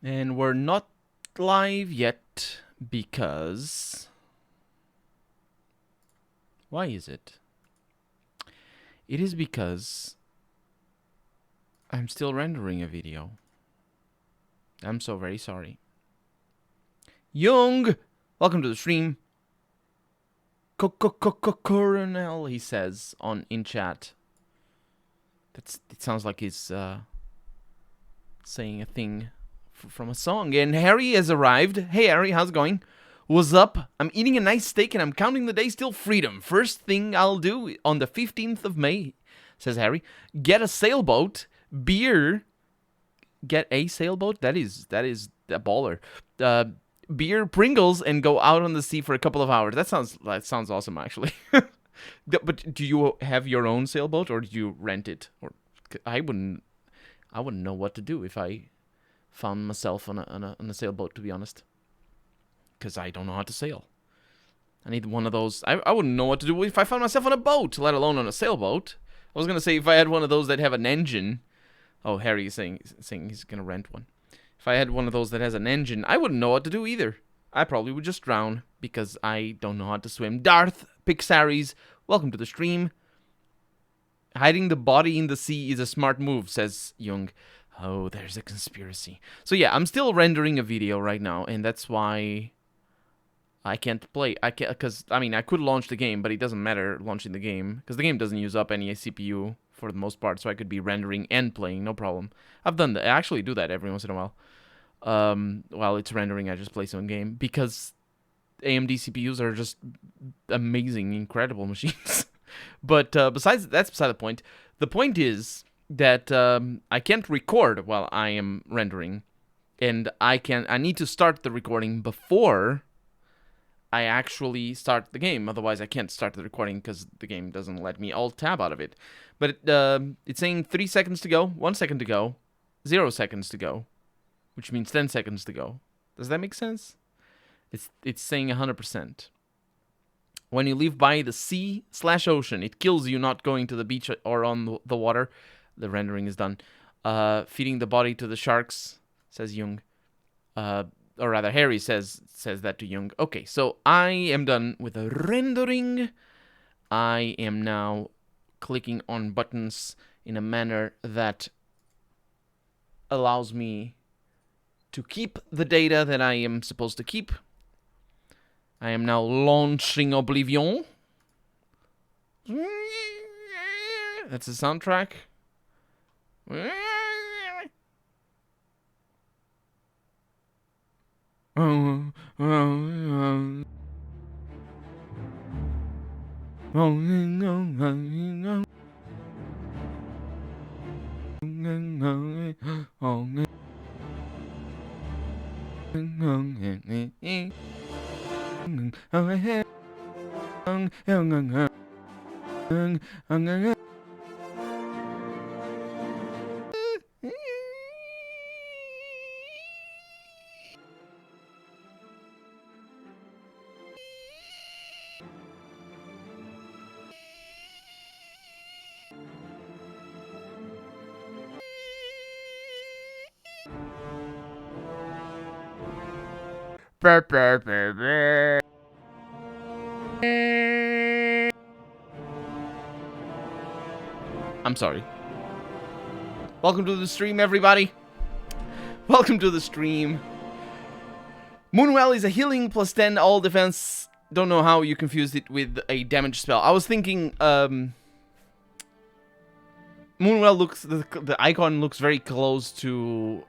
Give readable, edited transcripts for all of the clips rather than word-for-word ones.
And we're not live yet because... Why is it? It is because I'm still rendering a video. I'm so very sorry. Jung! Welcome to the stream. Coronel, he says in chat. It sounds like he's saying a thing from a song. And Harry has arrived. Hey Harry, how's it going? What's up? I'm eating a nice steak and I'm counting the days till freedom. First thing I'll do on the 15th of May, says Harry, get a sailboat, beer. Get a sailboat? That is a baller. Beer, Pringles, and go out on the sea for a couple of hours. That sounds awesome, actually. But do you have your own sailboat or do you rent it? Or I wouldn't know what to do if I found myself on a sailboat, to be honest, because I don't know how to sail. I need one of those. I wouldn't know what to do if I found myself on a boat, let alone on a sailboat. I was gonna say if I had one of those that have an engine. Oh, Harry is saying he's gonna rent one. If I had one of those that has an engine, I wouldn't know what to do either. I probably would just drown because I don't know how to swim. Darth Pixaries, welcome to the stream. Hiding the body in the sea is a smart move, says Jung. Oh, there's a conspiracy. So yeah, I'm still rendering a video right now, and that's why I can't play. I can't, because I mean I could launch the game, but it doesn't matter launching the game because the game doesn't use up any CPU for the most part, so I could be rendering and playing, no problem. I've done that. I actually do that every once in a while. While it's rendering, I just play some game because AMD CPUs are just amazing, incredible machines. But that's beside the point. The point is that I can't record while I am rendering, and I need to start the recording before I actually start the game. Otherwise, I can't start the recording because the game doesn't let me alt-tab out of it. But it's saying 3 seconds to go, 1 second to go, 0 seconds to go, which means 10 seconds to go. Does that make sense? It's saying 100%. When you live by the sea/ocean, it kills you not going to the beach or on the water. The rendering is done. Feeding the body to the sharks, says Jung. Or rather, Harry says that to Jung. Okay, so I am done with the rendering. I am now clicking on buttons in a manner that allows me to keep the data that I am supposed to keep. I am now launching Oblivion. That's the soundtrack. I'm sorry. Welcome to the stream, everybody. Welcome to the stream. Moonwell is a healing plus 10 all defense. Don't know how you confused it with a damage spell. I was thinking, Moonwell looks, the icon looks very close to,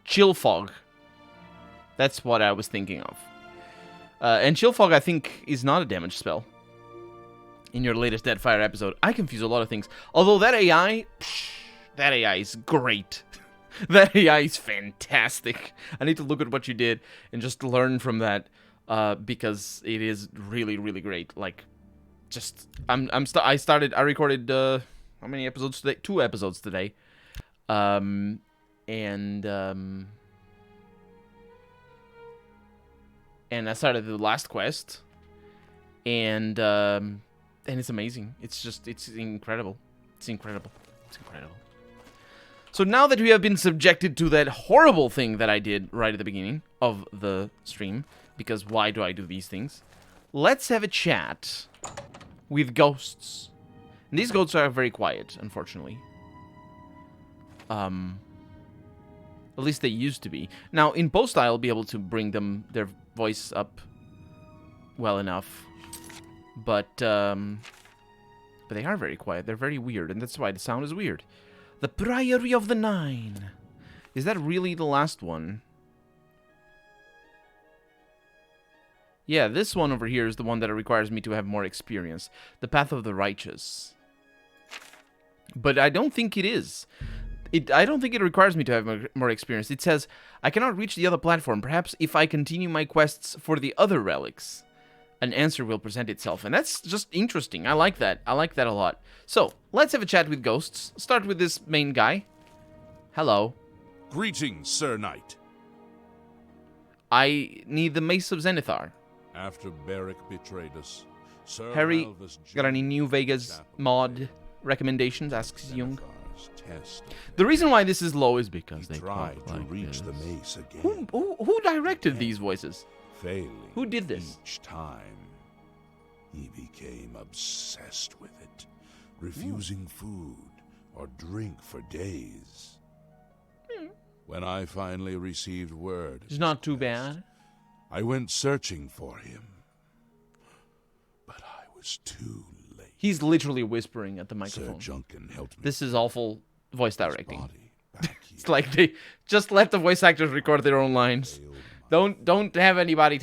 Chill Fog. That's what I was thinking of. And Chill Fog, I think, is not a damage spell. In your latest Deadfire episode, I confuse a lot of things. Although that AI is great. That AI is fantastic. I need to look at what you did and just learn from that, because it is really, really great. Like, just I recorded how many episodes today? 2 episodes today, and I started the last quest, and it's amazing. It's incredible. It's incredible. So now that we have been subjected to that horrible thing that I did right at the beginning of the stream, because why do I do these things? Let's have a chat with ghosts. And these ghosts are very quiet, unfortunately. At least they used to be. Now, in post, I'll be able to bring their voice up well enough. But they are very quiet. They're very weird, and that's why the sound is weird. The Priory of the Nine. Is that really the last one? Yeah, this one over here is the one that requires me to have more experience. The Path of the Righteous. But I don't think it is. I don't think it requires me to have more experience. It says, I cannot reach the other platform. Perhaps if I continue my quests for the other relics, an answer will present itself. And that's just interesting. I like that. I like that a lot. So, let's have a chat with ghosts. Start with this main guy. Hello. Greetings, Sir Knight. I need the Mace of Zenithar. After Beric betrayed us, Sir Harry, Alvis got any New Vegas Chapel mod recommendations? Asks Jung. Zenithar's test. The reason why this is low is because He they tried talk to like reach this. the mace again, Who directed these voices? failing. Who did this? Each time, he became obsessed with it, refusing food or drink for days. When I finally received word, It's not too bad. I went searching for him, but I was too late. He's literally whispering at the Sir microphone. Junkin helped me. This is awful voice his directing. body back It's here. like they just let the voice actors record their own lines. Failed my Don't have anybody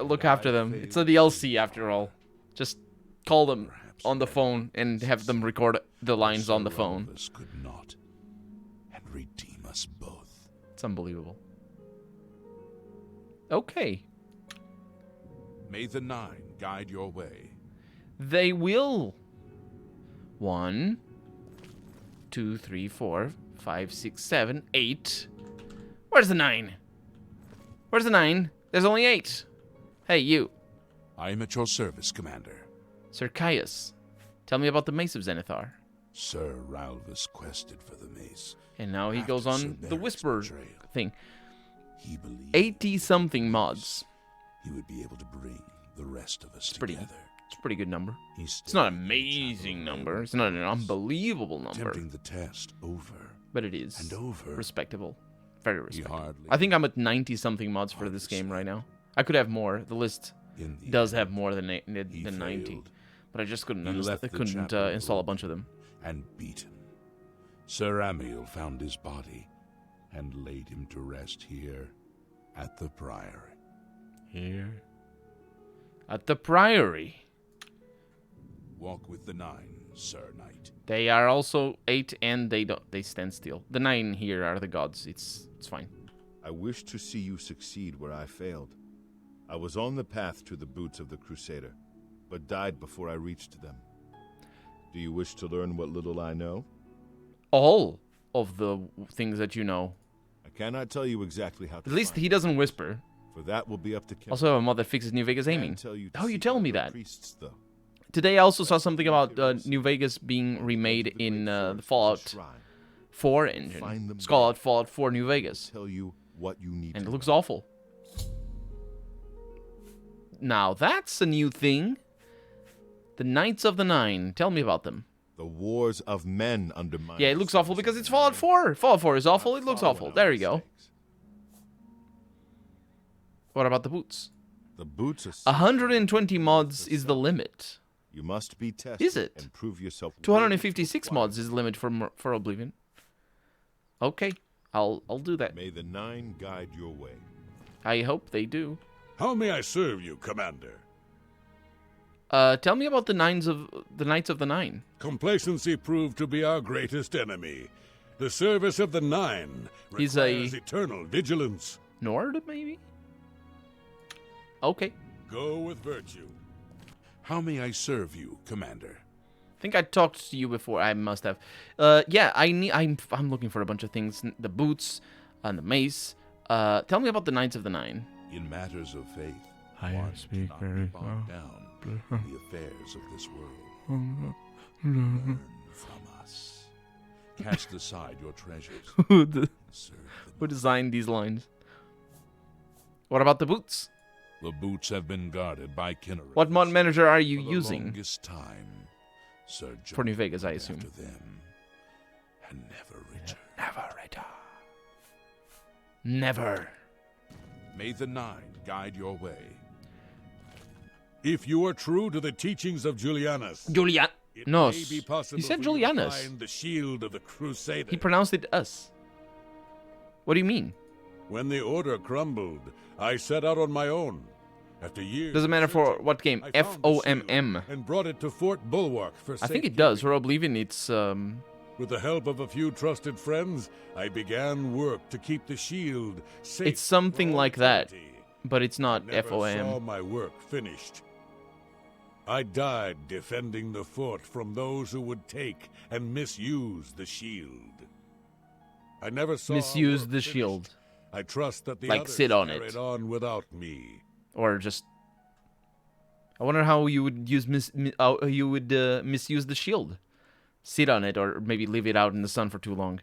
look after them. It's a DLC after all. Just call them Perhaps on the phone and have them record the lines on the Sir phone. Alvis could not, and redeem us both. It's unbelievable. Okay. May the Nine guide your way. They will. 1, 2, 3, 4, 5, 6, 7, 8. Where's the 9? Where's the 9? There's only 8. Hey, you. I am at your service, Commander. Sir Caius. Tell me about the Mace of Zenithar. Sir Ralvis quested for the mace. And now he After goes Sir on the Beric's Whisper betrayal, thing. He believed 80-something mods. he would be able to bring the rest of us pretty- together. It's a pretty good number. He It's not stayed an in the amazing chapel number. of It's not an Ralvis, unbelievable number. attempting the test over But it is and over. respectable. Very He respectable. hardly I think I'm at 90-something mods for this game right now. I could have more. The list in the does end, have more than he 90. failed But I just couldn't, He left the chapel install a bunch of them. and beaten. Sir Amiel found his body and laid him to rest here at the Priory. Here. At the Priory. Walk with the Nine, Sir Knight. They are also 8 and they stand still. The 9 here are the gods. It's fine. I wish to see you succeed where I failed. I was on the path to the boots of the Crusader, but died before I reached them. Do you wish to learn what little I know? All of the things that you know. I cannot tell you exactly how to At least find he doesn't whisper. it, for that will be up to Ken. Also have a mod that fixes New Vegas I can aiming. tell you to How you seek tell out me the that? priests, though. Today I also saw something about New Vegas being remade in the Fallout 4 engine. It's called Fallout 4 New Vegas. Tell you what you need And to it looks know. awful. Now that's a new thing. The Knights of the Nine. Tell me about them. The wars of men undermine. Yeah, it looks awful because it's Fallout 4. Fallout 4 is awful. It looks awful. There you go. What about the boots? The boots are 120 mods is the limit. You must be tested. Is it? And prove yourself. 256 mods is the limit for Oblivion. Okay, I'll do that. May the Nine guide your way. I hope they do. How may I serve you, Commander? Tell me about the Knights of the Nine. Complacency proved to be our greatest enemy. The service of the Nine He's requires a- eternal vigilance. Nord, maybe? Okay. Go with virtue. How may I serve you, Commander? I think I talked to you before. I must have. Yeah, I'm looking for a bunch of things. The boots and the mace. Tell me about the Knights of the Nine. In matters of faith, I one speak cannot be very bogged well. down in the affairs of this world. Learn from us. cast aside your treasures. Who Serve who the designed these lines? What about the boots? The boots have been guarded by Kinnereth. What mod manager are you for the using? longest time. Sir For New John Vegas, I went assume. after them and never returned. Never return. Never. May the Nine guide your way. If you are true to the teachings of Julianus, Julian. it No, may be possible he said for you to Julianus. find the shield of the Crusader. He pronounced it us. What do you mean? When the order crumbled, I set out on my own. After years, Doesn't matter of for searching, what game. I found the shield FOMM. and brought it to Fort Bulwark for I think it does. For Oblivion, it's With the help of a few trusted friends, I began work to keep the shield safe. It's something for all like that. eternity. but it's not Never saw FOM. my work finished. I died defending the fort from those who would take and misuse the shield. I never saw Misuse our work the finished. shield. I trust that the Like, others sit on carried it. on without me. Or just I wonder how you would use misuse the shield. Sit on it, or maybe leave it out in the sun for too long.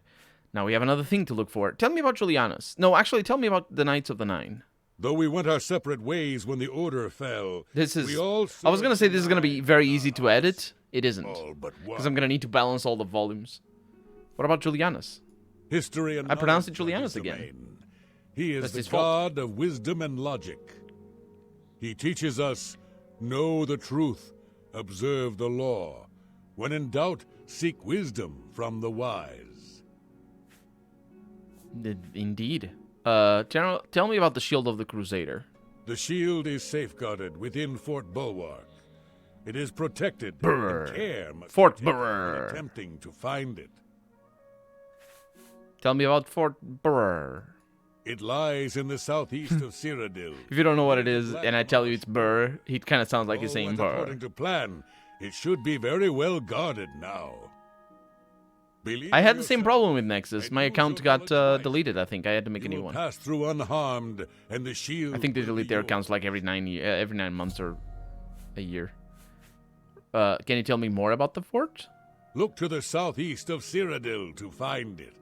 Now we have another thing to look for. Tell me about Julianus. No, actually, tell me about the Knights of the Nine. Though we went our separate ways when the order fell, This is. we all I was gonna served say this is gonna be the very easy to edit. It isn't, all but one. because I'm gonna need to balance all the volumes. What about Julianus? History and I pronounced it knowledge are Julianus his again. domain. He is That's the his fault. god of wisdom and logic. He teaches us, know the truth, observe the law. When in doubt, seek wisdom from the wise. Indeed. General, tell me about the Shield of the Crusader. The shield is safeguarded within Fort Bulwark. It is protected, Brr. and care must Fort be taken Brr. when attempting to find it. Tell me about Fort Burr. It lies in the southeast of Cyrodiil. If you don't know what it is, and I tell you it's Burr, he kind of sounds like he's All saying went Burr. according to plan. It should be very well guarded now. Believe I had the yourself, same problem with Nexus. and My use account your got knowledge wisely. deleted. I think I had to make a You new will one. pass through unharmed, and the shield. I think they will delete be their yours. accounts like every 9 months or a year. Can you tell me more about the fort? Look to the southeast of Cyrodiil to find it.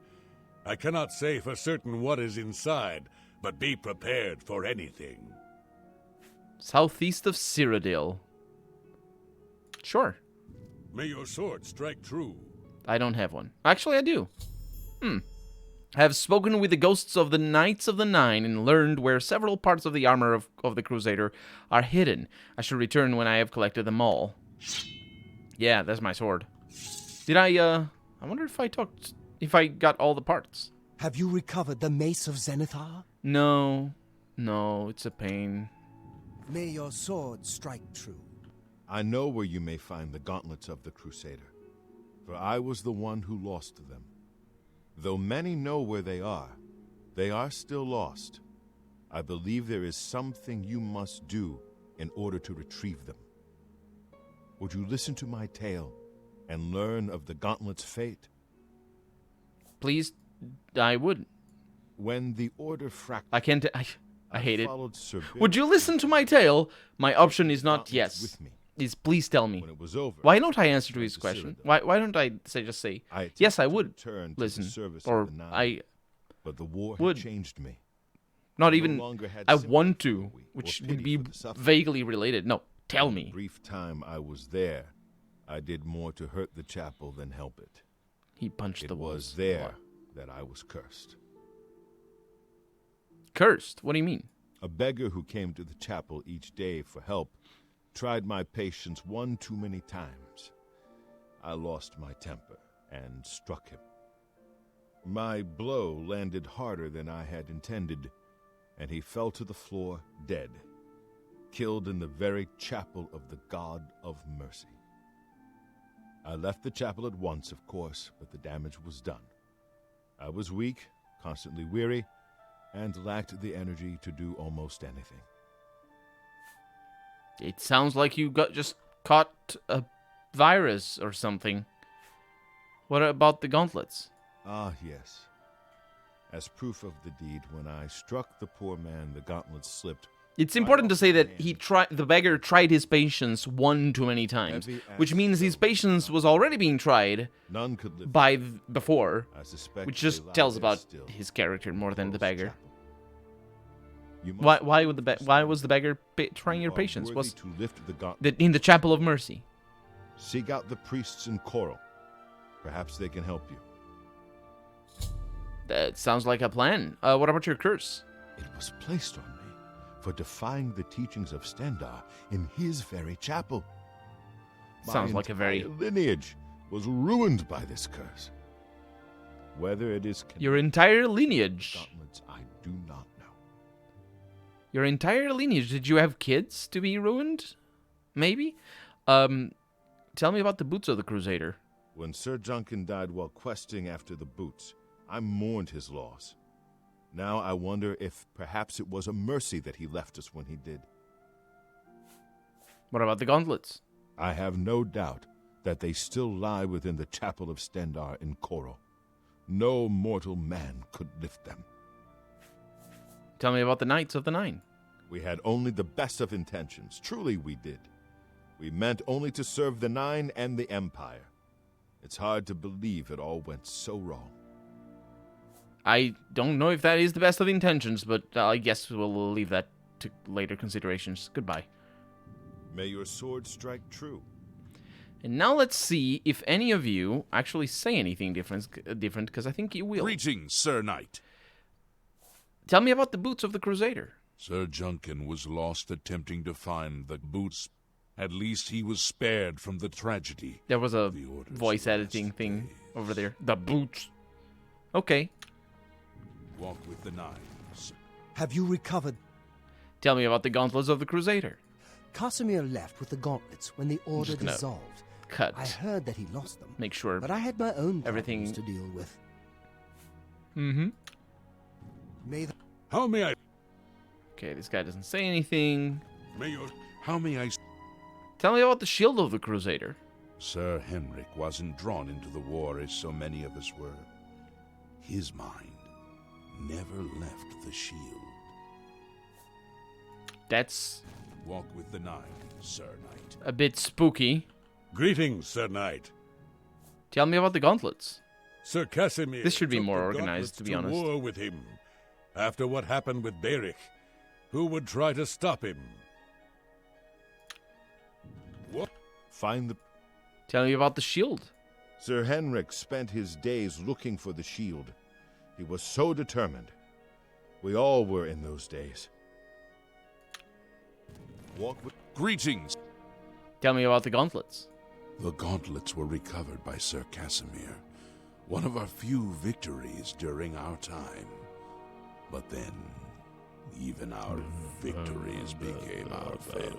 I cannot say for certain what is inside, but be prepared for anything. Southeast of Cyrodiil. Sure. May your sword strike true. I don't have one. Actually, I do. I have spoken with the ghosts of the Knights of the Nine and learned where several parts of the armor of the Crusader are hidden. I should return when I have collected them all. Yeah, that's my sword. Did I wonder if I got all the parts. Have you recovered the Mace of Zenithar? No, it's a pain. May your sword strike true. I know where you may find the gauntlets of the Crusader, for I was the one who lost them. Though many know where they are still lost. I believe there is something you must do in order to retrieve them. Would you listen to my tale and learn of the gauntlet's fate? Please, I would. When the order fractured, I can't. I hate it. followed Sir Bill Would you listen to my tale? My option is not gauntlets yes. with me. Is please tell me. When it was over, Why don't I answer to his to question? Cyrodiil. Why don't I just say I yes? I attempted to would return to the listen, service or of the Nine, I but the war would. had changed me. not no even. longer had I sympathy want for to, we, or which pity would be for the suffering. vaguely related. No, tell In the me. brief time I was there, I did more to hurt the chapel than help it. He punched It the was walls. there that I was cursed. Cursed. What do you mean? A beggar who came to the chapel each day for help tried my patience one too many times. I lost my temper and struck him. My blow landed harder than I had intended, and he fell to the floor dead, killed in the very chapel of the God of Mercy. I left the chapel at once, of course, but the damage was done. I was weak, constantly weary, and lacked the energy to do almost anything. It sounds like you just caught a virus or something. What about the gauntlets? Ah, yes. As proof of the deed, when I struck the poor man, the gauntlets slipped It's important to say that the beggar tried his patience one too many times, which means his patience was already being tried None could live. by before, I suspect which they just lie tells there about still his character more than the in beggar. chapel. You must Why was the beggar trying your are patience? worthy Was to lift the gauntlet. in the chapel of mercy? Seek out the priests in Coral. Perhaps they can help you. That sounds like a plan. What about your curse? It was placed on me for defying the teachings of Stendar in his very chapel. Sounds My like a very entire lineage was ruined by this curse. Whether it is your entire lineage. gauntlets, I do not know. Your entire lineage. Did you have kids to be ruined? Maybe. Tell me about the boots of the Crusader. When Sir Juncan died while questing after the boots, I mourned his loss. Now I wonder if perhaps it was a mercy that he left us when he did. What about the gauntlets? I have no doubt that they still lie within the chapel of Stendar in Coral. No mortal man could lift them. Tell me about the Knights of the Nine. We had only the best of intentions. Truly we did. We meant only to serve the Nine and the Empire. It's hard to believe it all went so wrong. I don't know if that is the best of intentions, but I guess we'll leave that to later considerations. Goodbye. May your sword strike true. And now let's see if any of you actually say anything different, because I think you will. Greetings, Sir Knight. Tell me about the boots of the Crusader. Sir Juncan was lost attempting to find the boots. At least he was spared from the tragedy. There was a The Order's voice last editing thing days. over there. The boots. Okay. Walk with the Nines. Have you recovered? Tell me about the gauntlets of the Crusader. Casimir left with the gauntlets when the order just gonna dissolved. Cut. I heard that he lost them, Make sure. but I had my own Everything- problems to deal with. Mm-hmm. May the How may I... Okay, this guy doesn't say anything. May your... How may I... Tell me about the shield of the Crusader. Sir Henrik wasn't drawn into the war as so many of us were. His mind never left the shield. That's Walk with the Nine, Sir Knight. a bit spooky. Greetings, Sir Knight. Tell me about the gauntlets. Sir Casimir This should be took more the organized, gauntlets to be honest. war with him. After what happened with Berich, who would try to stop him? What? Find the... Tell me about the shield. Sir Henrik spent his days looking for the shield. He was so determined. We all were in those days. Walk with... Greetings! Tell me about the gauntlets. The gauntlets were recovered by Sir Casimir. One of our few victories during our time. But then, even our victories became our failure.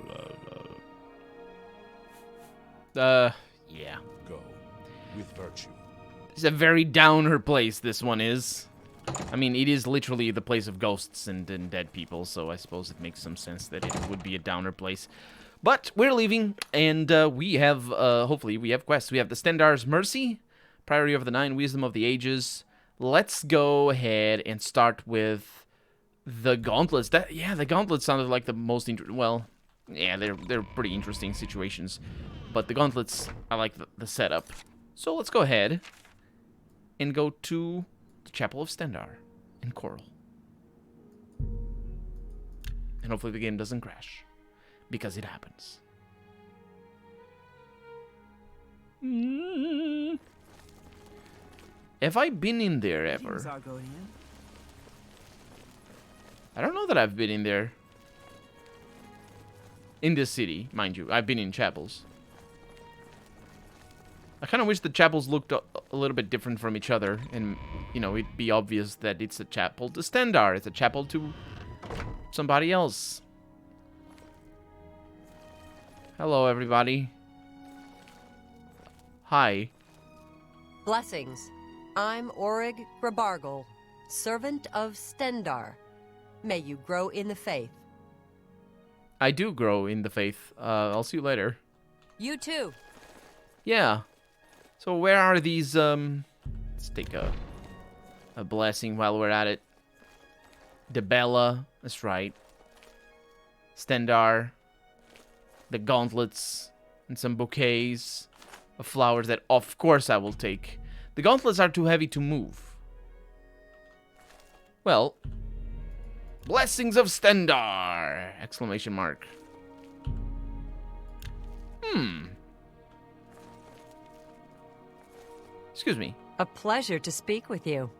Yeah. Go with virtue. It's a very downer place, this one is. I mean, it is literally the place of ghosts and dead people, so I suppose it makes some sense that it would be a downer place. But we're leaving, and we have, hopefully, we have quests. We have the Stendar's Mercy, Priority of the Nine, Wisdom of the Ages. Let's go ahead and start with the gauntlets. The gauntlets sounded like the most well, yeah, they're pretty interesting situations. But the gauntlets, I like the setup. So let's go ahead and go to the Chapel of Stendar in Coral. And hopefully the game doesn't crash, because it happens. Have I been in there ever? I don't know that I've been in there. In this city, mind you. I've been in chapels. I kind of wish the chapels looked a little bit different from each other. And, you know, it'd be obvious that it's a chapel to Stendar. It's a chapel to somebody else. Hello, everybody. Hi. Blessings. I'm Orig Grabargel, servant of Stendar. May you grow in the faith. I do grow in the faith. I'll see you later. You too. Yeah. So where are these, let's take a blessing while we're at it. Debella, that's right. Stendar, the gauntlets, and some bouquets of flowers that, of course, I will take. The gauntlets are too heavy to move. Well, blessings of Stendar! Exclamation mark. Excuse me. A pleasure to speak with you.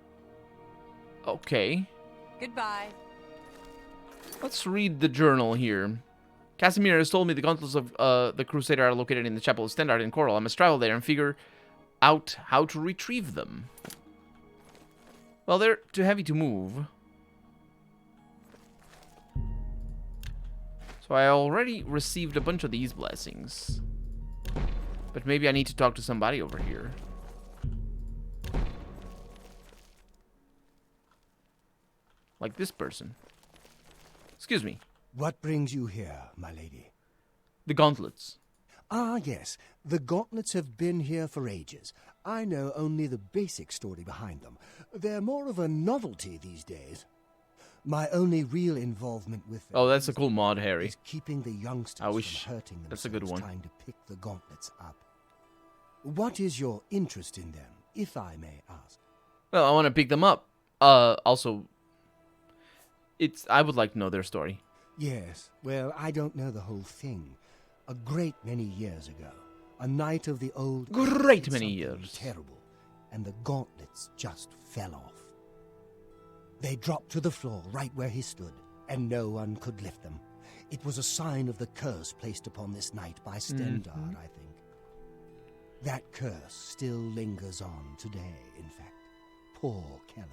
Okay. Goodbye. Let's read the journal here. Casimir has told me the gauntlets of the Crusader are located in the Chapel of Stendard in Coral. I must travel there and figure out how to retrieve them. Well, they're too heavy to move. So I already received a bunch of these blessings. But maybe I need to talk to somebody over here. Like this person. Excuse me. What brings you here, my lady? The gauntlets. Ah, yes. The gauntlets have been here for ages. I know only the basic story behind them. They're more of a novelty these days. My only real involvement with them Oh, that's a cool mod, Harry. is keeping the youngsters I wish from hurting themselves that's a good one. trying to pick the gauntlets up. What is your interest in them, if I may ask? Well, I want to pick them up. Also, I would like to know their story. Yes, well, I don't know the whole thing. A great many years ago, a knight of the old... Great did many something years. Terrible, and the gauntlets just fell off. They dropped to the floor right where he stood, and no one could lift them. It was a sign of the curse placed upon this knight by Stendard, I think. That curse still lingers on today, in fact. Poor Kellen.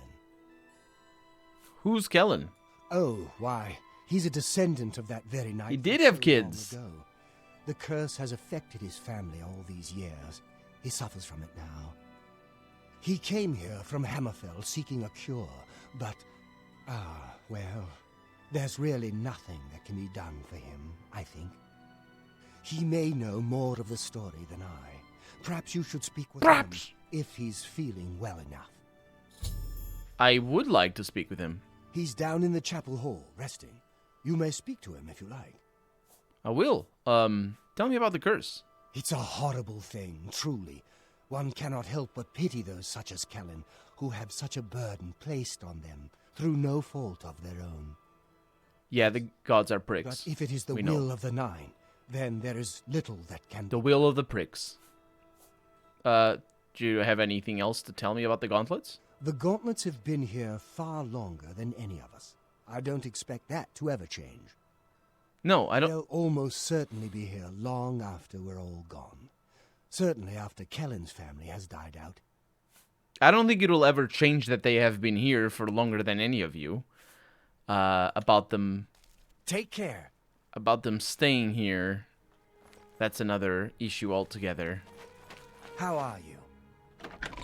Who's Kellen? Oh, why, he's a descendant of that very knight. He did from have so kids. long ago. The curse has affected his family all these years. He suffers from it now. He came here from Hammerfell seeking a cure, but, well, there's really nothing that can be done for him, I think. He may know more of the story than I. Perhaps you should speak with him if he's feeling well enough. I would like to speak with him. He's down in the chapel hall, resting. You may speak to him if you like. I will. Tell me about the curse. It's a horrible thing, truly. One cannot help but pity those such as Kellen, who have such a burden placed on them, through no fault of their own. Yeah, the gods are But pricks. if it is the We will know. of the Nine, then there is little that can The will of the pricks. Do you have anything else to tell me about the gauntlets? The gauntlets have been here far longer than any of us. I don't expect that to ever change. No, I don't. They'll almost certainly be here long after we're all gone. Certainly after Kellen's family has died out. I don't think it'll ever change that they have been here for longer than any of you. About them Take care. staying here, that's another issue altogether. How are you?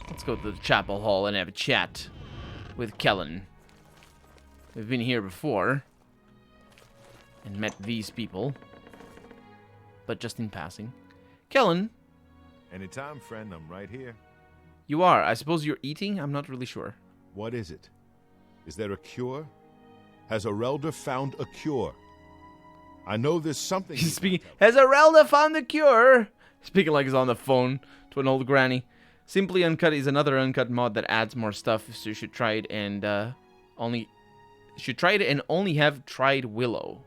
Let's go to the chapel hall and have a chat with Kellen. We've been here before and met these people, but just in passing. Kellen, Anytime, friend, I'm right here. you are. I suppose you're eating? I'm not really sure. What is it? Is there a cure? Has Arelda found a cure? I know there's something... He's speaking. Has Arelda found the cure? Speaking like he's on the phone to an old granny. Simply Uncut is another Uncut mod that adds more stuff, so you should try it and only have tried Willow.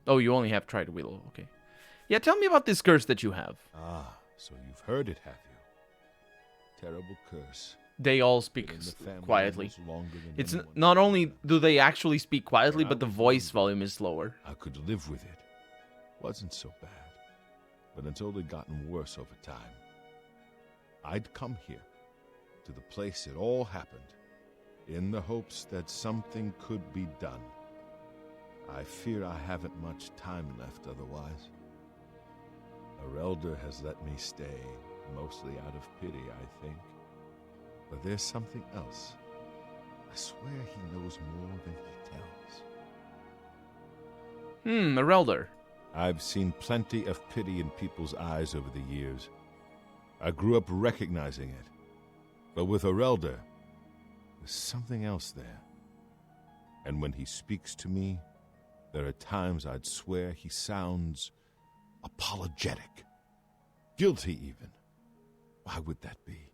Oh, you only have tried Willow. Okay. Yeah, tell me about this curse that you have. Ah, so you've heard it, have you? Terrible curse. They all speak Been in the family quietly. almost longer than It's anyone not knows. only do they actually speak quietly, When I but the was voice younger, volume is slower. I could live with it. Wasn't so bad. But until it gotten worse over time, I'd come here, to the place it all happened, in the hopes that something could be done. I fear I haven't much time left otherwise. Arelda has let me stay, mostly out of pity, I think. But there's something else. I swear he knows more than he tells. Arelder. I've seen plenty of pity in people's eyes over the years. I grew up recognizing it. But with Arelda, there's something else there. And when he speaks to me, there are times I'd swear he sounds apologetic. Guilty, even. Why would that be?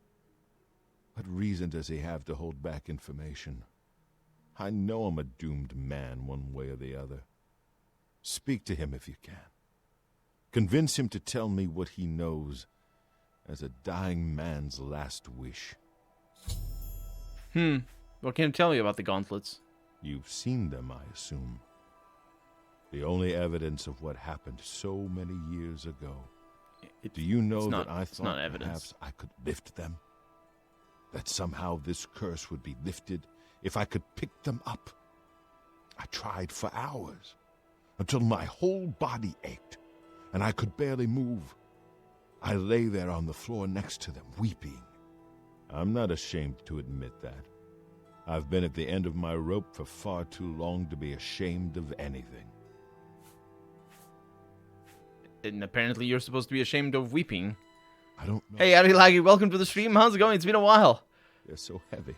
What reason does he have to hold back information? I know I'm a doomed man one way or the other. Speak to him if you can. Convince him to tell me what he knows as a dying man's last wish. What can I tell you about the gauntlets? You've seen them, I assume. The only evidence of what happened so many years ago. Do you know that I thought perhaps I could lift them? That somehow this curse would be lifted if I could pick them up? I tried for hours, until my whole body ached, and I could barely move. I lay there on the floor next to them, weeping. I'm not ashamed to admit that. I've been at the end of my rope for far too long to be ashamed of anything. And apparently you're supposed to be ashamed of weeping. I don't know. Hey, Ari Laggy, welcome to the stream. How's it going? It's been a while. They're so heavy,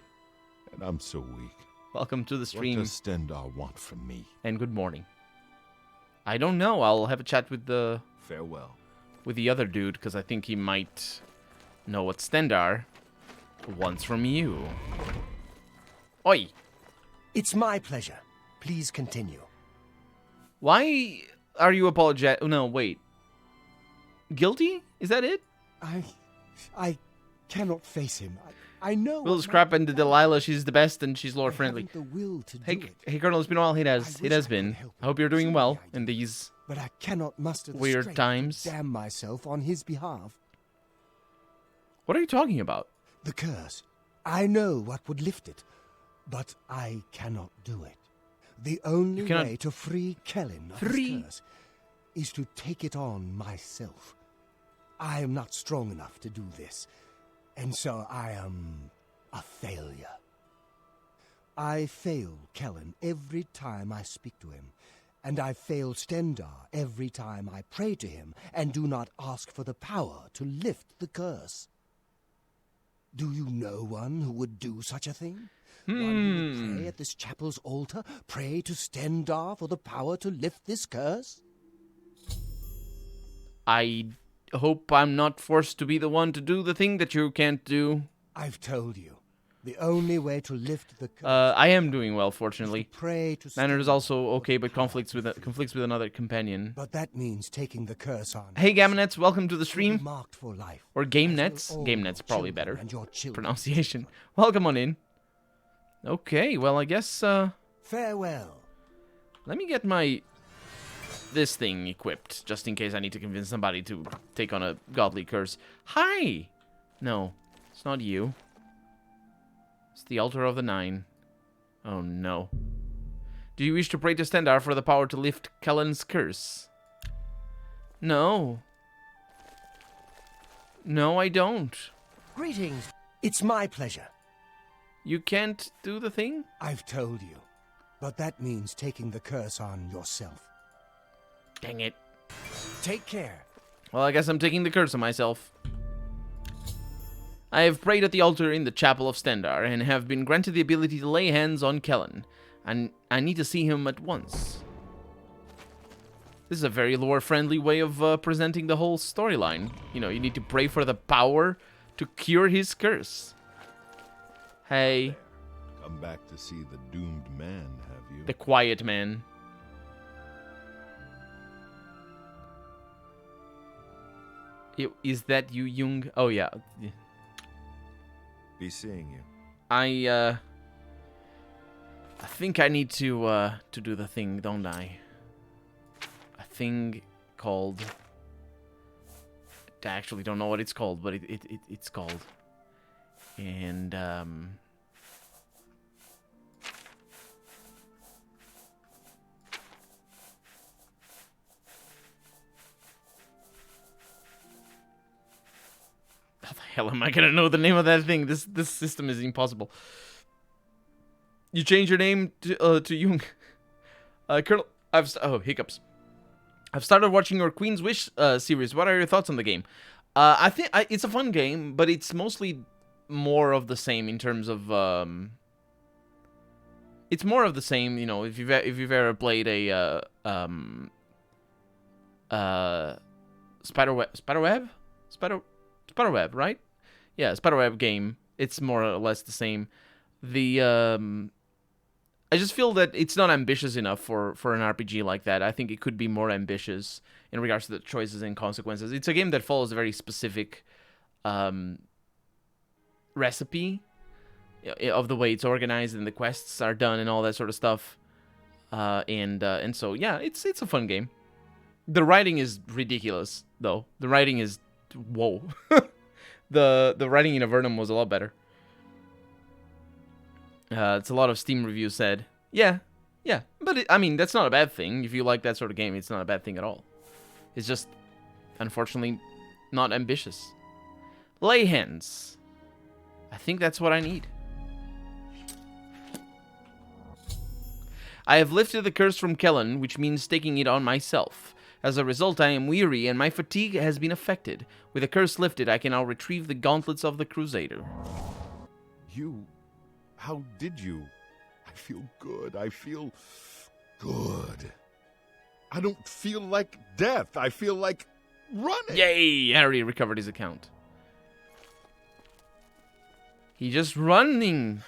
and I'm so weak. Welcome to the stream. What does Stendar want from me? And good morning. I don't know. I'll have a chat with the Farewell. other dude, because I think he might know what Stendar wants from you. Oi! It's my pleasure. Please continue. Why are you apologetic? No, wait. Guilty? Is that it? I cannot face him. I know. Will Scrap and Delilah, she's the best and she's Lord Friendly. The will to do Hey, it, hey, Colonel, it's been a while. It has wish I could been. help I hope you're him. doing well Truly I in do. these but I cannot muster the weird strength times. to damn myself on his behalf. What are you talking about? The curse. I know what would lift it, but I cannot do it. The only cannot- way to free Kellen of Free? his curse is to take it on myself. I am not strong enough to do this, and so I am a failure. I fail Kellen every time I speak to him, and I fail Stendar every time I pray to him and do not ask for the power to lift the curse. Do you know one who would do such a thing? One who would pray at this chapel's altar, pray to Stendar for the power to lift this curse? I hope I'm not forced to be the one to do the thing that you can't do. I've told you. The only way to lift the curse I am doing well, is fortunately. to pray to Manner is Stendar also for okay, the but power conflicts to with lift another companion. But that means taking the curse on. Hey, Gamonets, welcome to the You'll be stream. marked for life. Or Game As Nets. will all Game your Nets, probably children better. and your children. Pronunciation. Welcome on in. Okay, well, I guess, Farewell. let me get this thing equipped, just in case I need to convince somebody to take on a godly curse. Hi! No, it's not you. It's the Altar of the Nine. Oh, no. Do you wish to pray to Stendar for the power to lift Kellen's curse? No. No, I don't. Greetings. It's my pleasure. You can't do the thing? I've told you. But that means taking the curse on yourself. Dang it. Take care. Well, I guess I'm taking the curse on myself. I have prayed at the altar in the chapel of Stendar, and have been granted the ability to lay hands on Kellen, and I need to see him at once. This is a very lore-friendly way of presenting the whole storyline. You know, you need to pray for the power to cure his curse. Hey, Come back to see the doomed man, have you? the quiet man. Is that you, Jung? Oh, yeah. Be seeing you. I think I need to do the thing, don't I? A thing called... I actually don't know what it's called, but it's called. And, how the hell am I gonna know the name of that thing? This system is impossible. You change your name to Jung. Colonel, hiccups. I've started watching your Queen's Wish series. What are your thoughts on the game? I think it's a fun game, but it's mostly more of the same in terms of it's more of the same. You know, if you've ever played a spiderweb, right? Yeah, spiderweb game. It's more or less the same. I just feel that it's not ambitious enough for an RPG like that. I think it could be more ambitious in regards to the choices and consequences. It's a game that follows a very specific recipe of the way it's organized and the quests are done and all that sort of stuff. And so yeah, it's a fun game. The writing is ridiculous though. The writing is whoa. The writing in Avernum was a lot better. It's a lot of Steam reviews said, yeah, but I mean, that's not a bad thing. If you like that sort of game, it's not a bad thing at all. It's just, unfortunately, not ambitious. Lay hens. I think that's what I need. I have lifted the curse from Kellen, which means taking it on myself. As a result, I am weary, and my fatigue has been affected. With the curse lifted, I can now retrieve the gauntlets of the Crusader. How did you? I feel good. I feel good. I don't feel like death. I feel like running. Yay! Harry recovered his account. He's just running.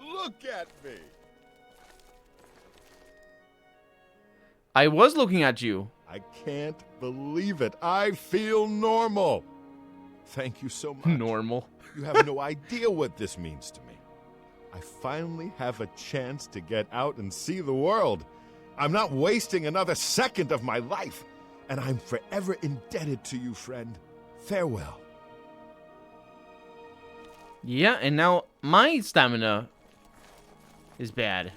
Look at me. I was looking at you. I can't believe it. I feel normal. Thank you so much. Normal. You have no idea what this means to me. I finally have a chance to get out and see the world. I'm not wasting another second of my life, and I'm forever indebted to you, friend. Farewell. Yeah, and now my stamina is bad.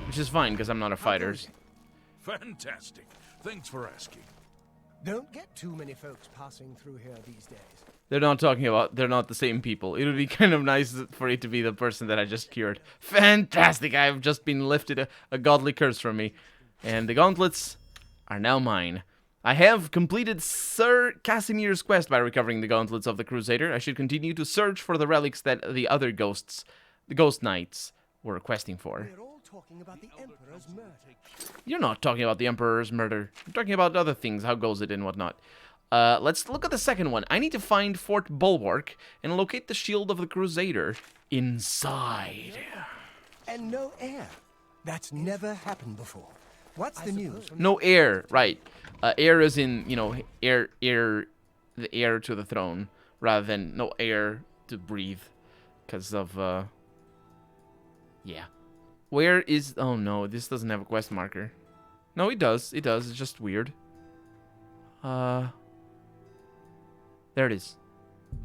Which is fine, because I'm not a fighter. Fantastic. Thanks for asking. Don't get too many folks passing through here these days. They're not the same people. It would be kind of nice for it to be the person that I just cured. Fantastic! I have just been lifted a godly curse from me. And the gauntlets are now mine. I have completed Sir Casimir's quest by recovering the gauntlets of the Crusader. I should continue to search for the relics that the other ghost knights were questing for. We're all talking about the Emperor's murder. You're not talking about the Emperor's murder. You're talking about other things, how goes it and whatnot. Let's look at the second one. I need to find Fort Bulwark and locate the shield of the Crusader inside. And no air. That's never happened before. What's the news? No air, right. Air is in, air, the heir to the throne, rather than no air to breathe. Because of, yeah. Where is... Oh, no, this doesn't have a quest marker. No, it does. It does. It's just weird. There it is.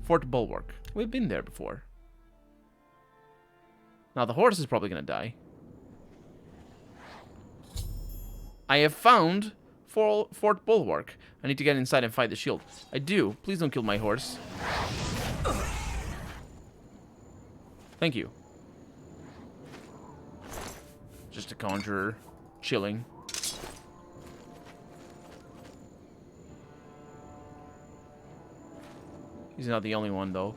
Fort Bulwark. We've been there before. Now, the horse is probably going to die. I have found Fort Bulwark. I need to get inside and fight the shield. I do. Please don't kill my horse. Thank you. Just a conjurer. Chilling. He's not the only one, though.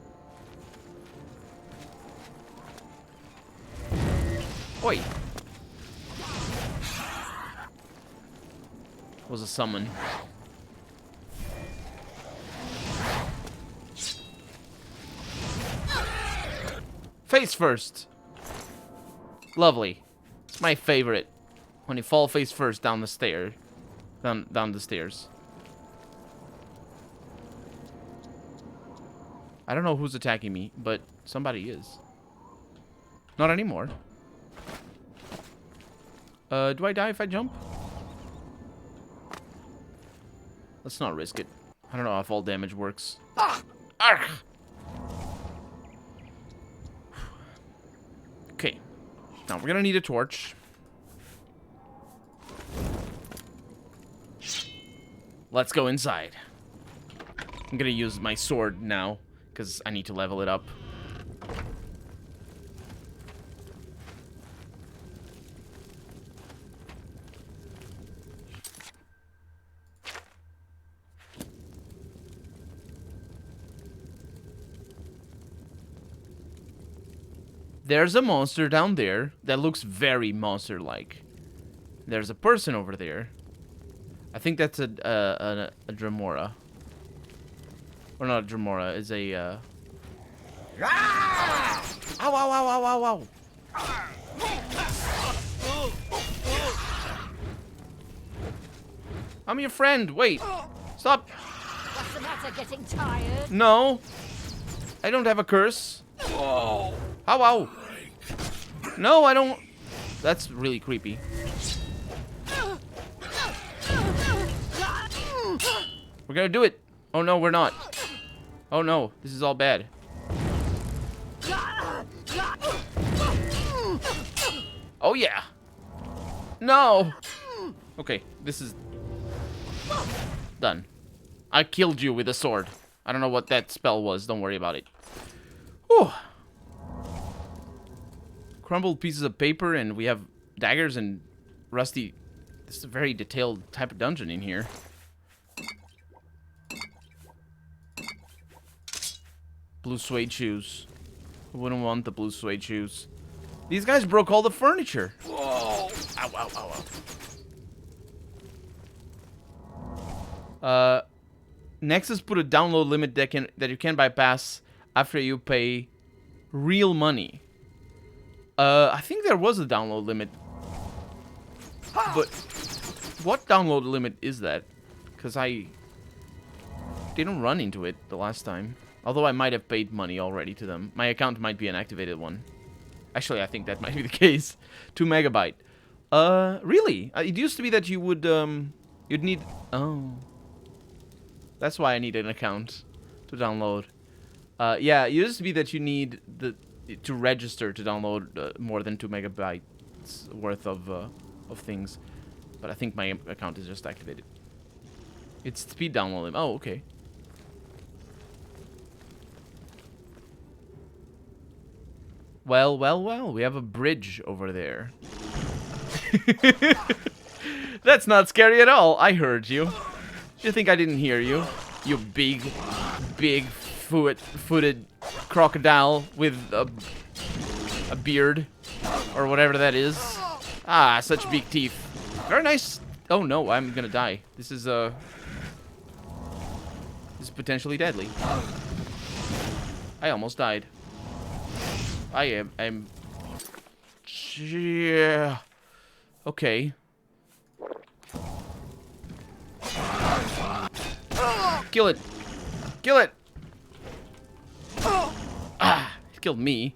Oi! Was a summon. Face first! Lovely. It's my favorite. When you fall face first down the stair. Down the stairs. I don't know who's attacking me, but somebody is. Not anymore. Do I die if I jump? Let's not risk it. I don't know how fall damage works. Ah! Argh! Okay. Now we're gonna need a torch. Let's go inside. I'm gonna use my sword now, because I need to level it up. There's a monster down there that looks very monster-like. There's a person over there. I think that's a Dremora. Or not a Dremora, it's a, Ow, ow, ow, ow, ow, ow. I'm your friend, wait. Stop. What's the matter, getting tired? No. I don't have a curse. Ow, ow. No, I don't. That's really creepy. We're gonna do it. Oh no, we're not. Oh no, this is all bad. Oh yeah. No. Okay, this is done. I killed you with a sword. I don't know what that spell was. Don't worry about it. Whew. Crumbled pieces of paper, and we have daggers and rusty. This is a very detailed type of dungeon in here. Blue suede shoes. Who wouldn't want the blue suede shoes? These guys broke all the furniture. Whoa! Ow, ow, ow, ow. Nexus put a download limit that you can bypass after you pay real money. I think there was a download limit. But what download limit is that? Because I didn't run into it the last time. Although I might have paid money already to them. My account might be an activated one. Actually, I think that might be the case. 2 megabyte. Really? It used to be that you would, you'd need... Oh. That's why I need an account to download. Yeah, it used to be that you need to register to download more than 2 megabytes worth of things. But I think my account is just activated. It's speed download. Oh, okay. Well, well, well, we have a bridge over there. That's not scary at all. I heard you. You think I didn't hear you? You big footed crocodile with a beard or whatever that is. Ah, such big teeth. Very nice. Oh no, I'm gonna die. This is potentially deadly. I almost died. I'm... Yeah. Okay. Kill it. Kill it. Ah, it killed me.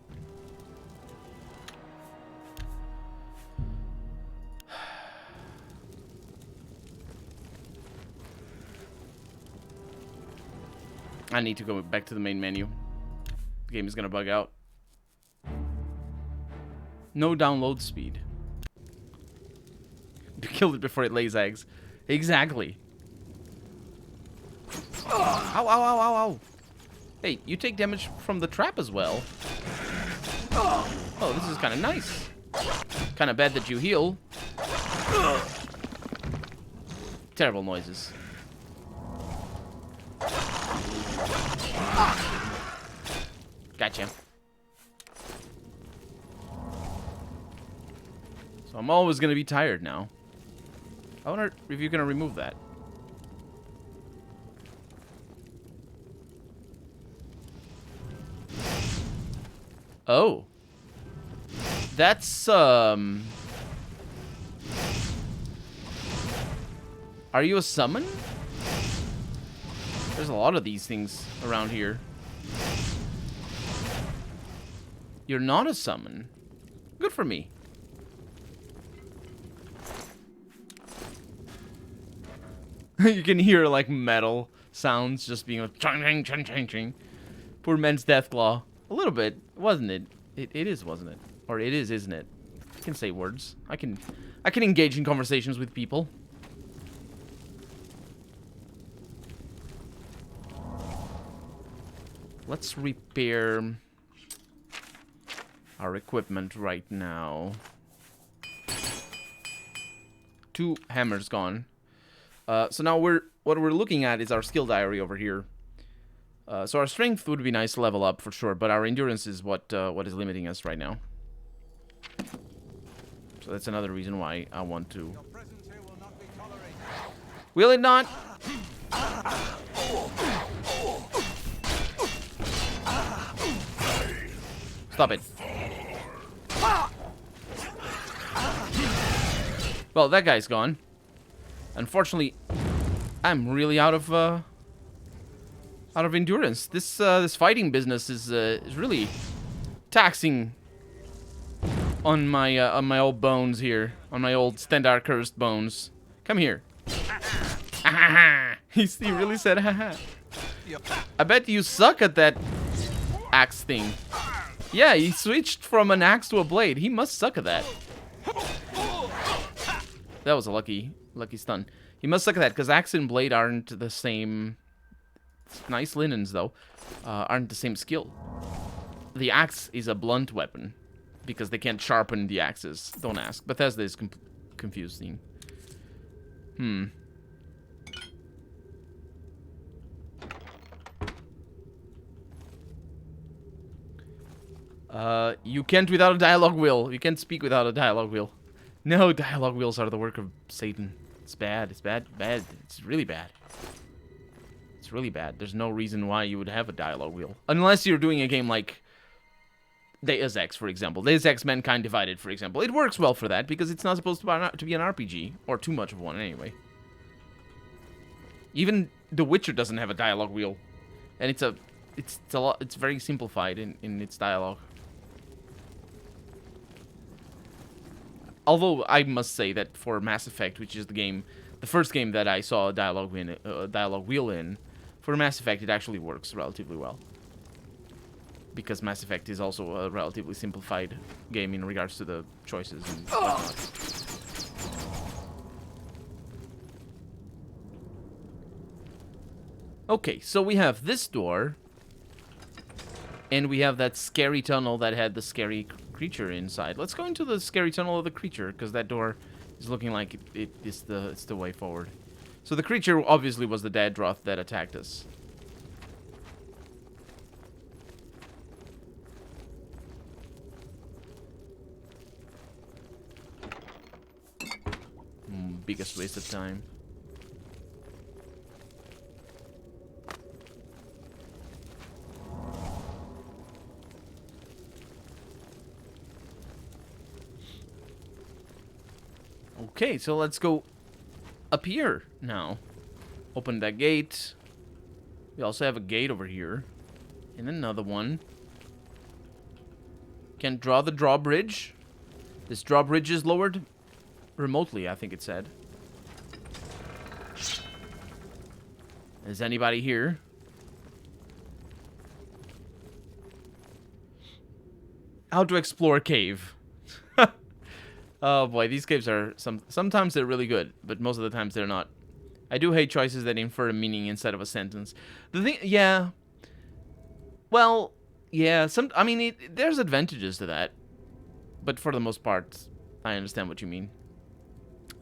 I need to go back to the main menu. The game is gonna bug out. No download speed. Kill it before it lays eggs. Exactly. Ow, ow, ow, ow, ow. Hey, you take damage from the trap as well. Oh, this is kind of nice. Kind of bad that you heal. Terrible noises. Gotcha. So I'm always going to be tired now. I wonder if you're going to remove that. Oh. That's, Are you a summon? There's a lot of these things around here. You're not a summon. Good for me. You can hear, like, metal sounds just being like... Ching, ching, ching, ching. Poor man's Deathclaw. A little bit, wasn't it? It is, wasn't it? Or it is, isn't it? I can say words. I can engage in conversations with people. Let's repair our equipment right now. 2 hammers gone. So now what we're looking at is our skill diary over here. So our strength would be nice to level up for sure, but our endurance is what is limiting us right now. So that's another reason why I want to. Will it not? Stop it. Well, that guy's gone. Unfortunately, I'm really out of endurance. This fighting business is really taxing on my old bones here, on my old Stendar cursed bones. Come here. He really said haha. I bet you suck at that axe thing. Yeah, he switched from an axe to a blade. He must suck at that. That was a lucky stun. He must suck at that, because axe and blade aren't the same. Nice linens, though. Aren't the same skill. The axe is a blunt weapon, because they can't sharpen the axes. Don't ask. Bethesda is confusing. You can't without a dialogue wheel. You can't speak without a dialogue wheel. No, dialogue wheels are the work of Satan. It's bad. It's bad. Bad. It's really bad. It's really bad. There's no reason why you would have a dialogue wheel. Unless you're doing a game like Deus Ex, for example. Deus Ex Mankind Divided, for example. It works well for that, because it's not supposed to be an RPG. Or too much of one, anyway. Even The Witcher doesn't have a dialogue wheel. And it's very simplified in its dialogue. Although I must say that for Mass Effect, which is the first game that I saw a dialogue wheel in, for Mass Effect it actually works relatively well. Because Mass Effect is also a relatively simplified game in regards to the choices and whatnot. Okay, so we have this door. And we have that scary tunnel that had the scary creature inside. Let's go into the scary tunnel of the creature, because that door is looking like it's the way forward. So the creature obviously was the Daedroth that attacked us. Biggest waste of time. Okay, so let's go up here now. Open that gate. We also have a gate over here. And another one. Can draw the drawbridge. This drawbridge is lowered remotely, I think it said. Is anybody here? How to explore a cave. Oh boy, these caves are sometimes they're really good, but most of the times they're not. I do hate choices that infer a meaning instead of a sentence. The thing, yeah. Well, yeah. I mean, there's advantages to that, but for the most part, I understand what you mean.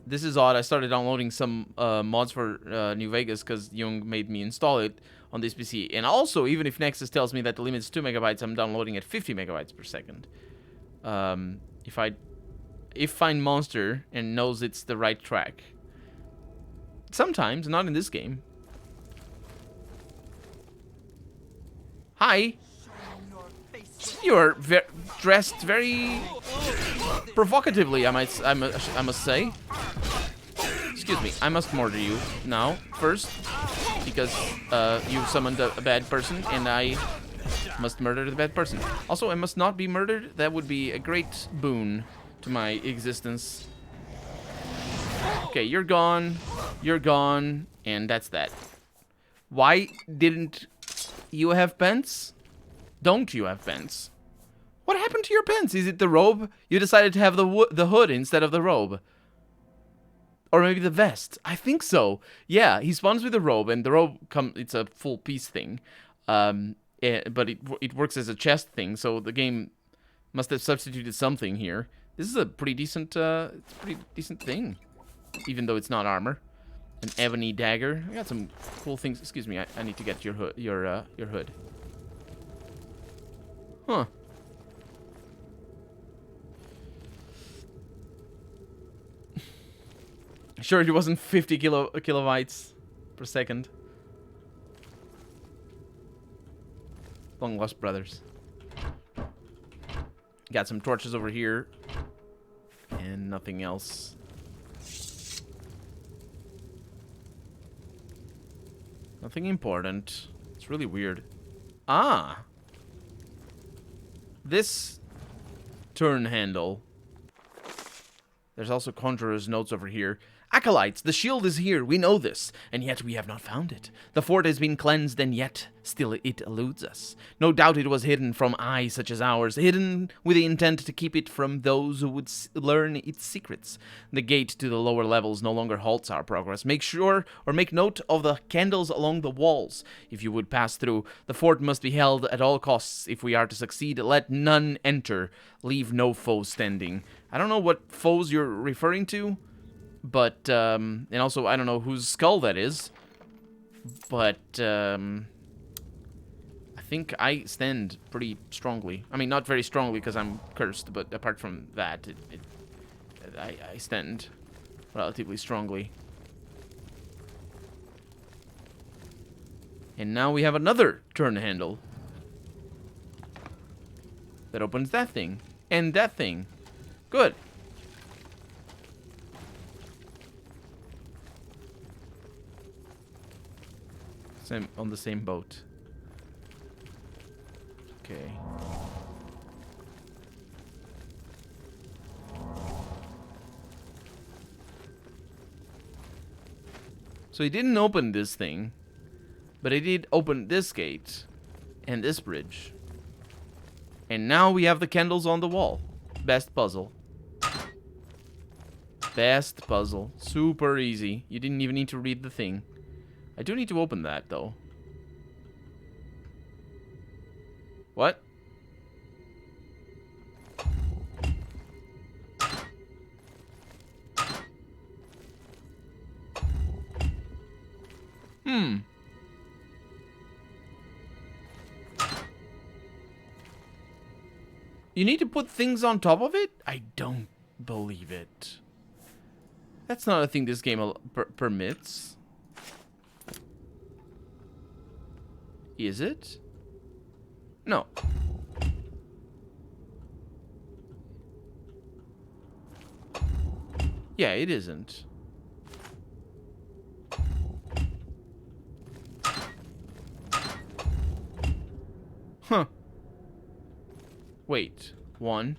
This is odd. I started downloading some mods for New Vegas because Jung made me install it on this PC. And also, even if Nexus tells me that the limit is 2 megabytes, I'm downloading at 50 megabytes per second. If Find Monster and knows it's the right track. Sometimes, not in this game. Hi. You're dressed very provocatively, I must say. Excuse me, I must murder you now, first, because you summoned a bad person, and I must murder the bad person. Also, I must not be murdered. That would be a great boon to my existence. Okay, you're gone, and that's that. Why didn't you have pants? Don't you have pants? What happened to your pants? Is it the robe? You decided to have the hood instead of the robe. Or maybe the vest. I think so. Yeah, he spawns with the robe, and the robe it's a full piece thing. But it works as a chest thing, so the game must have substituted something here. This is a pretty decent thing, even though it's not armor. An ebony dagger. I got some cool things. Excuse me, I need to get your hood. Huh. Sure, it wasn't 50 kilobytes per second. Long Lost Brothers. Got some torches over here. And nothing else. Nothing important. It's really weird. Ah! This turn handle. There's also Conjurer's notes over here. Acolytes, the shield is here, we know this, and yet we have not found it. The fort has been cleansed, and yet still it eludes us. No doubt it was hidden from eyes such as ours, hidden with the intent to keep it from those who would learn its secrets. The gate to the lower levels no longer halts our progress. Make sure, or make note of the candles along the walls. If you would pass through, the fort must be held at all costs. If we are to succeed, let none enter. Leave no foe standing. I don't know what foes you're referring to. But, and also, I don't know whose skull that is. But, I think I stand pretty strongly. I mean, not very strongly because I'm cursed, but apart from that, I stand relatively strongly. And now we have another turn handle. That opens that thing. And that thing. Good. On the same boat. Okay. So he didn't open this thing, but he did open this gate and this bridge. And now we have the candles on the wall. Best puzzle. Best puzzle. Super easy. You didn't even need to read the thing. I do need to open that, though. What? You need to put things on top of it? I don't believe it. That's not a thing this game permits. Is it? No. Yeah, it isn't. Huh. Wait. 1,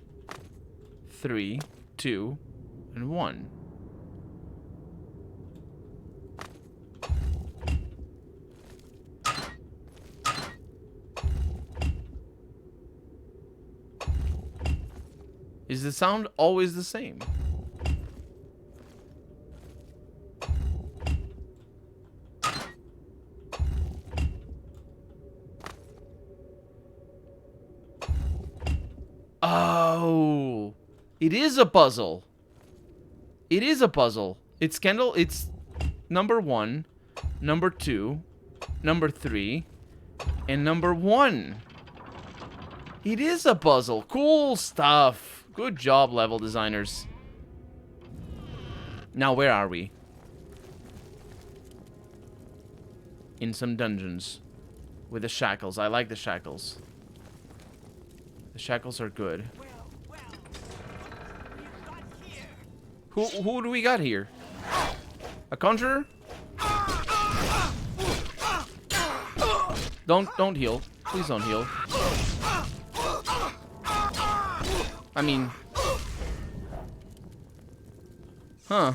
3, 2, and 1. Is the sound always the same? Oh, it is a puzzle. It is a puzzle. It's Kendall. It's number 1, number 2, number 3, and number 1. It is a puzzle. Cool stuff. Good job, level designers. Now, where are we? In some dungeons. With the shackles. I like the shackles. The shackles are good. Who do we got here? A conjurer? Don't heal. Please don't heal. I mean... Huh.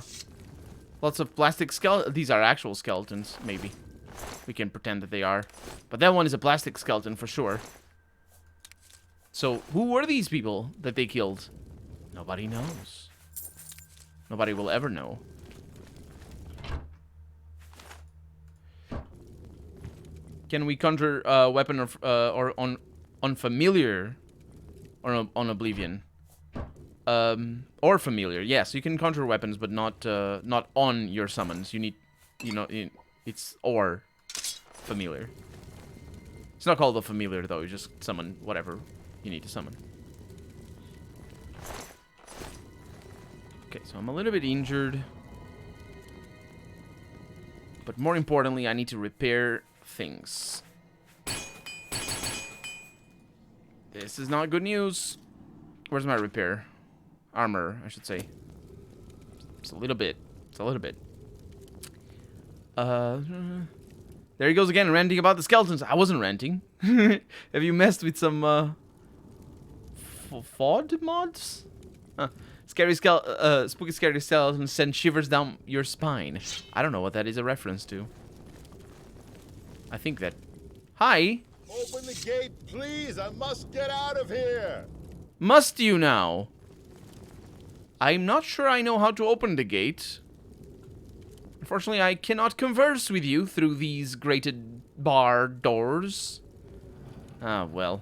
Lots of plastic skeletons. These are actual skeletons, maybe. We can pretend that they are. But that one is a plastic skeleton for sure. So, who were these people that they killed? Nobody knows. Nobody will ever know. Can we conjure a weapon or on familiar or on Oblivion? Or familiar, yes. You can conjure weapons, but not on your summons. You need you know, it's or familiar. It's not called a familiar though. You just summon whatever you need to summon. Okay, so I'm a little bit injured. But more importantly, I need to repair things. This is not good news. Where's my repair? Armor, I should say. It's a little bit. It's a little bit. There he goes again, ranting about the skeletons. I wasn't ranting. Have you messed with some, FOD mods? Huh. Spooky scary skeletons send shivers down your spine. I don't know what that is a reference to. I think that... Hi! Open the gate, please! I must get out of here! Must you now? I'm not sure I know how to open the gate. Unfortunately, I cannot converse with you through these grated bar doors. Ah, well.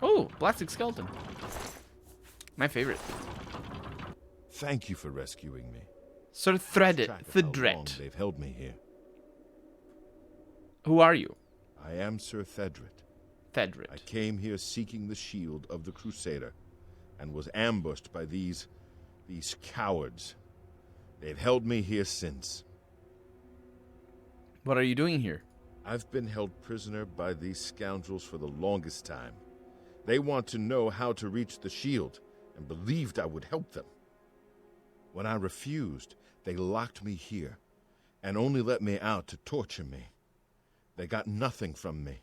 Oh, plastic skeleton. My favorite. Thank you for rescuing me. Sir Track of how long Thedret. they've held me here. Who are you? I am Sir Thedret. I Thedret. came here seeking the shield of the Crusader, and was ambushed by these cowards. They've held me here since. What are you doing here? I've been held prisoner by these scoundrels for the longest time. They want to know how to reach the shield, and believed I would help them. When I refused, they locked me here, and only let me out to torture me. They got nothing from me.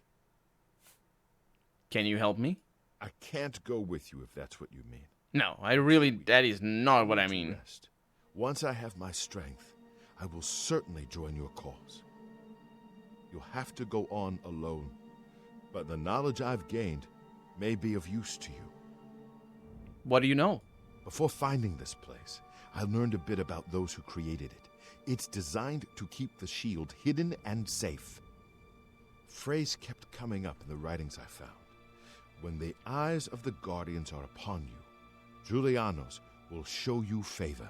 Can you help me? I can't go with you if that's what you mean. No, that is not what I mean. Rest. Once I have my strength, I will certainly join your cause. You'll have to go on alone, but the knowledge I've gained may be of use to you. What do you know? Before finding this place, I learned a bit about those who created it. It's designed to keep the shield hidden and safe. Phrase kept coming up in the writings I found. When the eyes of the Guardians are upon you, Julianos will show you favor.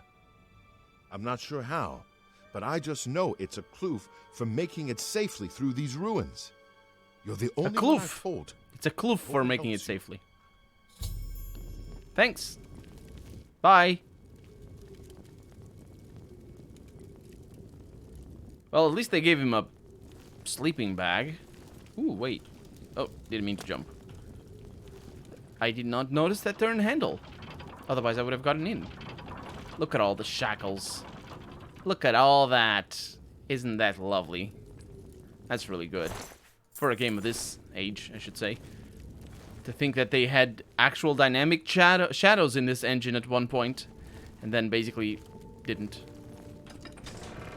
I'm not sure how, but I just know it's a kloof for making it safely through these ruins. You're the only one I've told. It's a kloof for Only making it helps you. safely. Thanks. Bye. Well, at least they gave him a sleeping bag. Ooh, wait. Oh, didn't mean to jump. I did not notice that turn handle. Otherwise, I would have gotten in. Look at all the shackles. Look at all that. Isn't that lovely? That's really good. For a game of this age, I should say. To think that they had actual dynamic shadows in this engine at one point, and then basically didn't.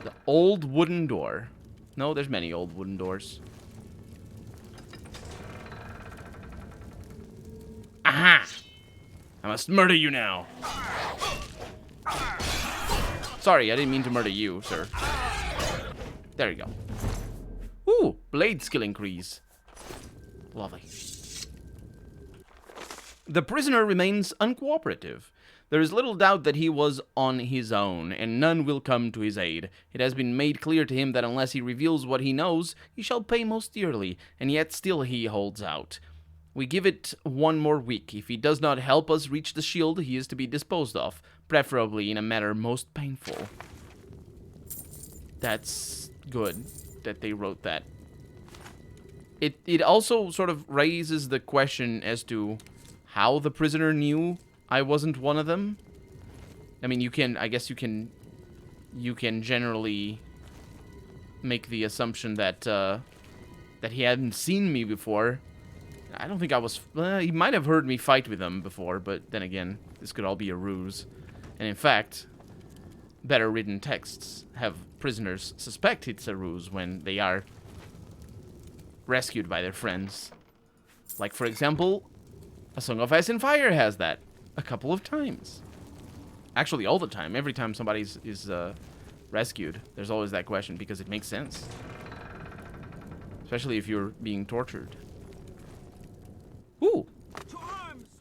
The old wooden door. No, there's many old wooden doors. Aha! I must murder you now. Sorry, I didn't mean to murder you, sir. There you go. Ooh, blade skill increase. Lovely. The prisoner remains uncooperative. There is little doubt that he was on his own, and none will come to his aid. It has been made clear to him that unless he reveals what he knows, he shall pay most dearly, and yet still he holds out. We give it one more week. If he does not help us reach the shield, he is to be disposed of, preferably in a manner most painful. That's good that they wrote that. It also sort of raises the question as to how the prisoner knew I wasn't one of them. I mean, I guess you can generally make the assumption that that he hadn't seen me before. I don't think I was... he might have heard me fight with him before, but then again, this could all be a ruse. And in fact, better written texts have prisoners suspect it's a ruse when they are rescued by their friends. Like, for example, A Song of Ice and Fire has that a couple of times. Actually, all the time. Every time somebody is rescued, there's always that question, because it makes sense. Especially if you're being tortured. Ooh.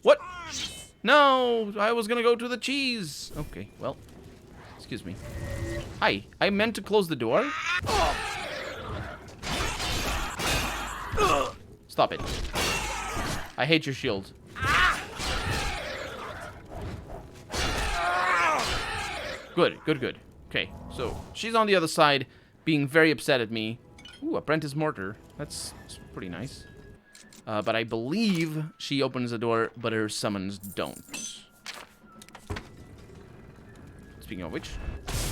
What? No, I was gonna go to the cheese. Okay, well, excuse me. Hi, I meant to close the door. Stop it. I hate your shield. Good, good, good. Okay, so she's on the other side, being very upset at me. Ooh, apprentice mortar. That's pretty nice. But I believe she opens the door, but her summons don't. Speaking of which,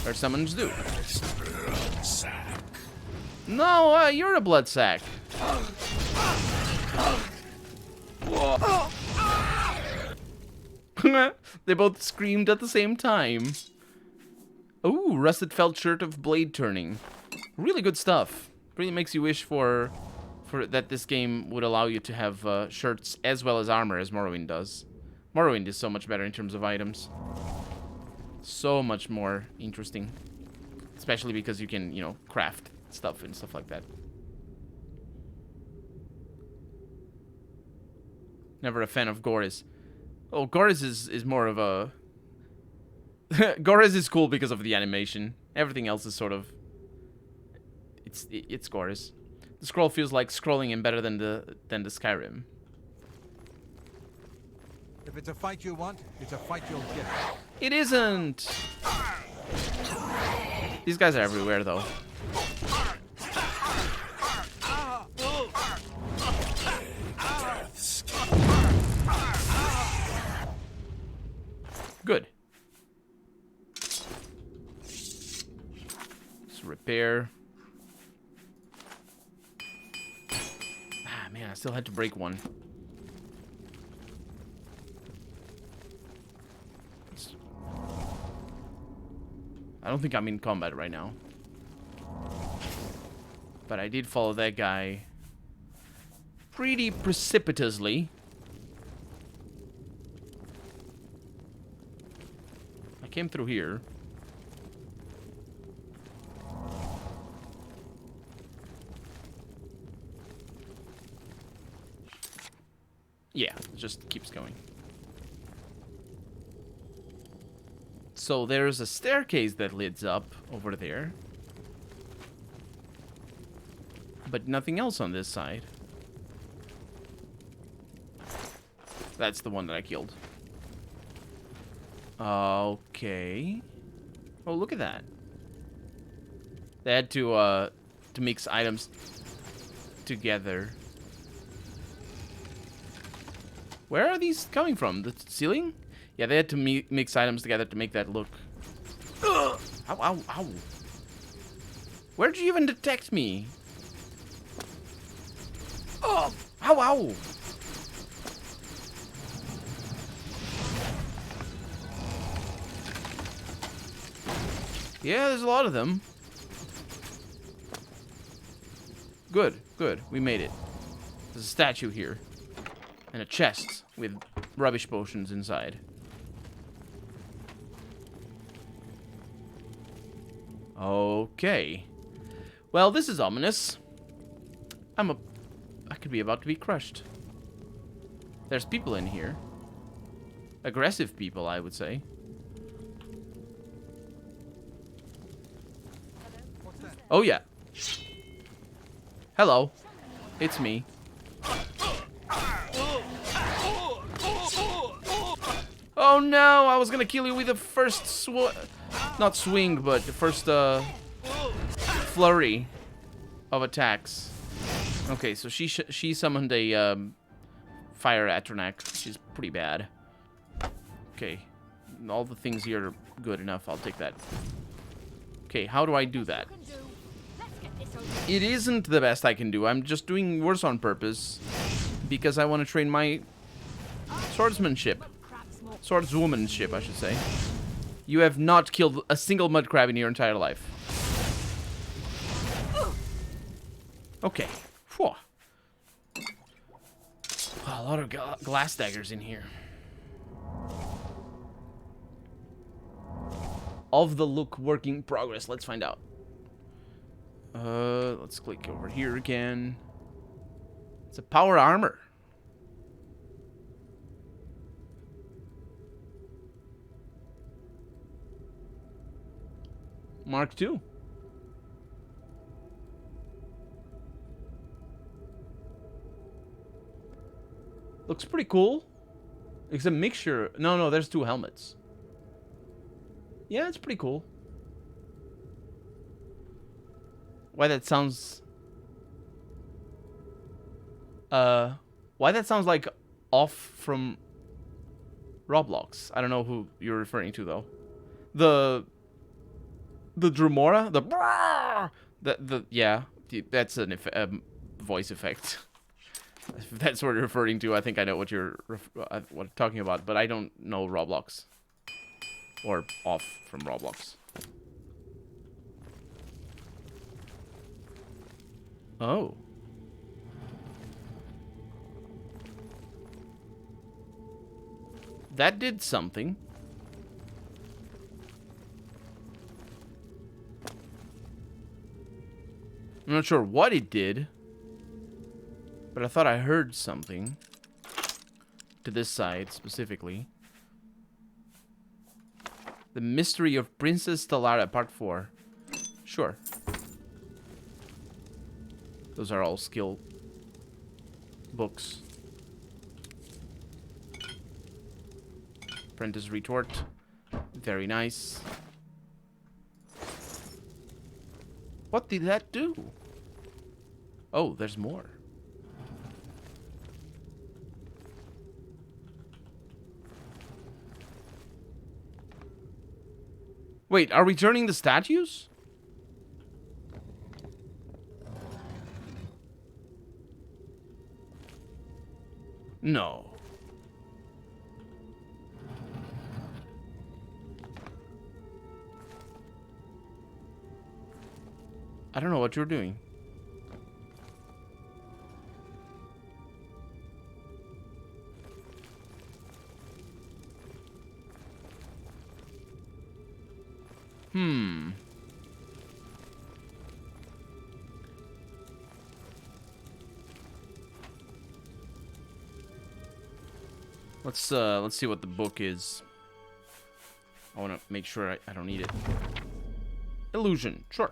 her summons do. No, you're a blood sack. They both screamed at the same time. Ooh, rusted felt shirt of blade turning. Really good stuff. Really makes you wish for that this game would allow you to have shirts as well as armor as Morrowind does. Morrowind is so much better in terms of items. So much more interesting. Especially because you can, you know, craft stuff and stuff like that. Never a fan of Goris. Oh, Goris is more of a... Goris is cool because of the animation. Everything else is sort of... It's Goris. The scroll feels like scrolling in better than the Skyrim. If it's a fight you want, it's a fight you'll get. It isn't! These guys are everywhere, though. Good. Let's repair. Ah, man, I still had to break one. I don't think I'm in combat right now. But I did follow that guy pretty precipitously. I came through here. Yeah, it just keeps going. So there's a staircase that leads up over there. But nothing else on this side. That's the one that I killed. Okay. Oh, look at that. They had to mix items together. Where are these coming from? The ceiling? Yeah, they had to mix items together to make that look. Ow, ow, ow. Where did you even detect me? Oh, ow, ow. Yeah, there's a lot of them. Good, good. We made it. There's a statue here. And a chest with rubbish potions inside. Okay. Well, this is ominous. I could be about to be crushed. There's people in here. Aggressive people, I would say. Oh, yeah. Hello. It's me. Oh no, I was gonna kill you with the first not swing, but the first flurry of attacks. Okay, so she summoned a fire Atronak, which is pretty bad. Okay, all the things here are good enough. I'll take that. Okay, how do I do that? It isn't the best I can do. I'm just doing worse on purpose because I want to train my swordsmanship. Swordswomanship, I should say. You have not killed a single mud crab in your entire life. Okay. Whew. A lot of glass daggers in here. Of the look working in progress. Let's find out. Let's click over here again. It's a power armor. Mark II. Looks pretty cool. It's a mixture. No, there's 2 helmets. Yeah, it's pretty cool. Why that sounds... why that sounds like off from Roblox. I don't know who you're referring to, though. The Dremora? Yeah, that's a voice effect. If that's what you're referring to, I think I know what you're talking about, but I don't know Roblox. Or off from Roblox. Oh. That did something. I'm not sure what it did, but I thought I heard something. To this side, specifically. The Mystery of Princess Stellara, Part 4. Sure. Those are all skill books. Apprentice Retort. Very nice. What did that do? Oh, there's more. Wait, are we turning the statues? No. I don't know what you're doing. Let's see what the book is. I want to make sure I don't need it. Illusion, sure.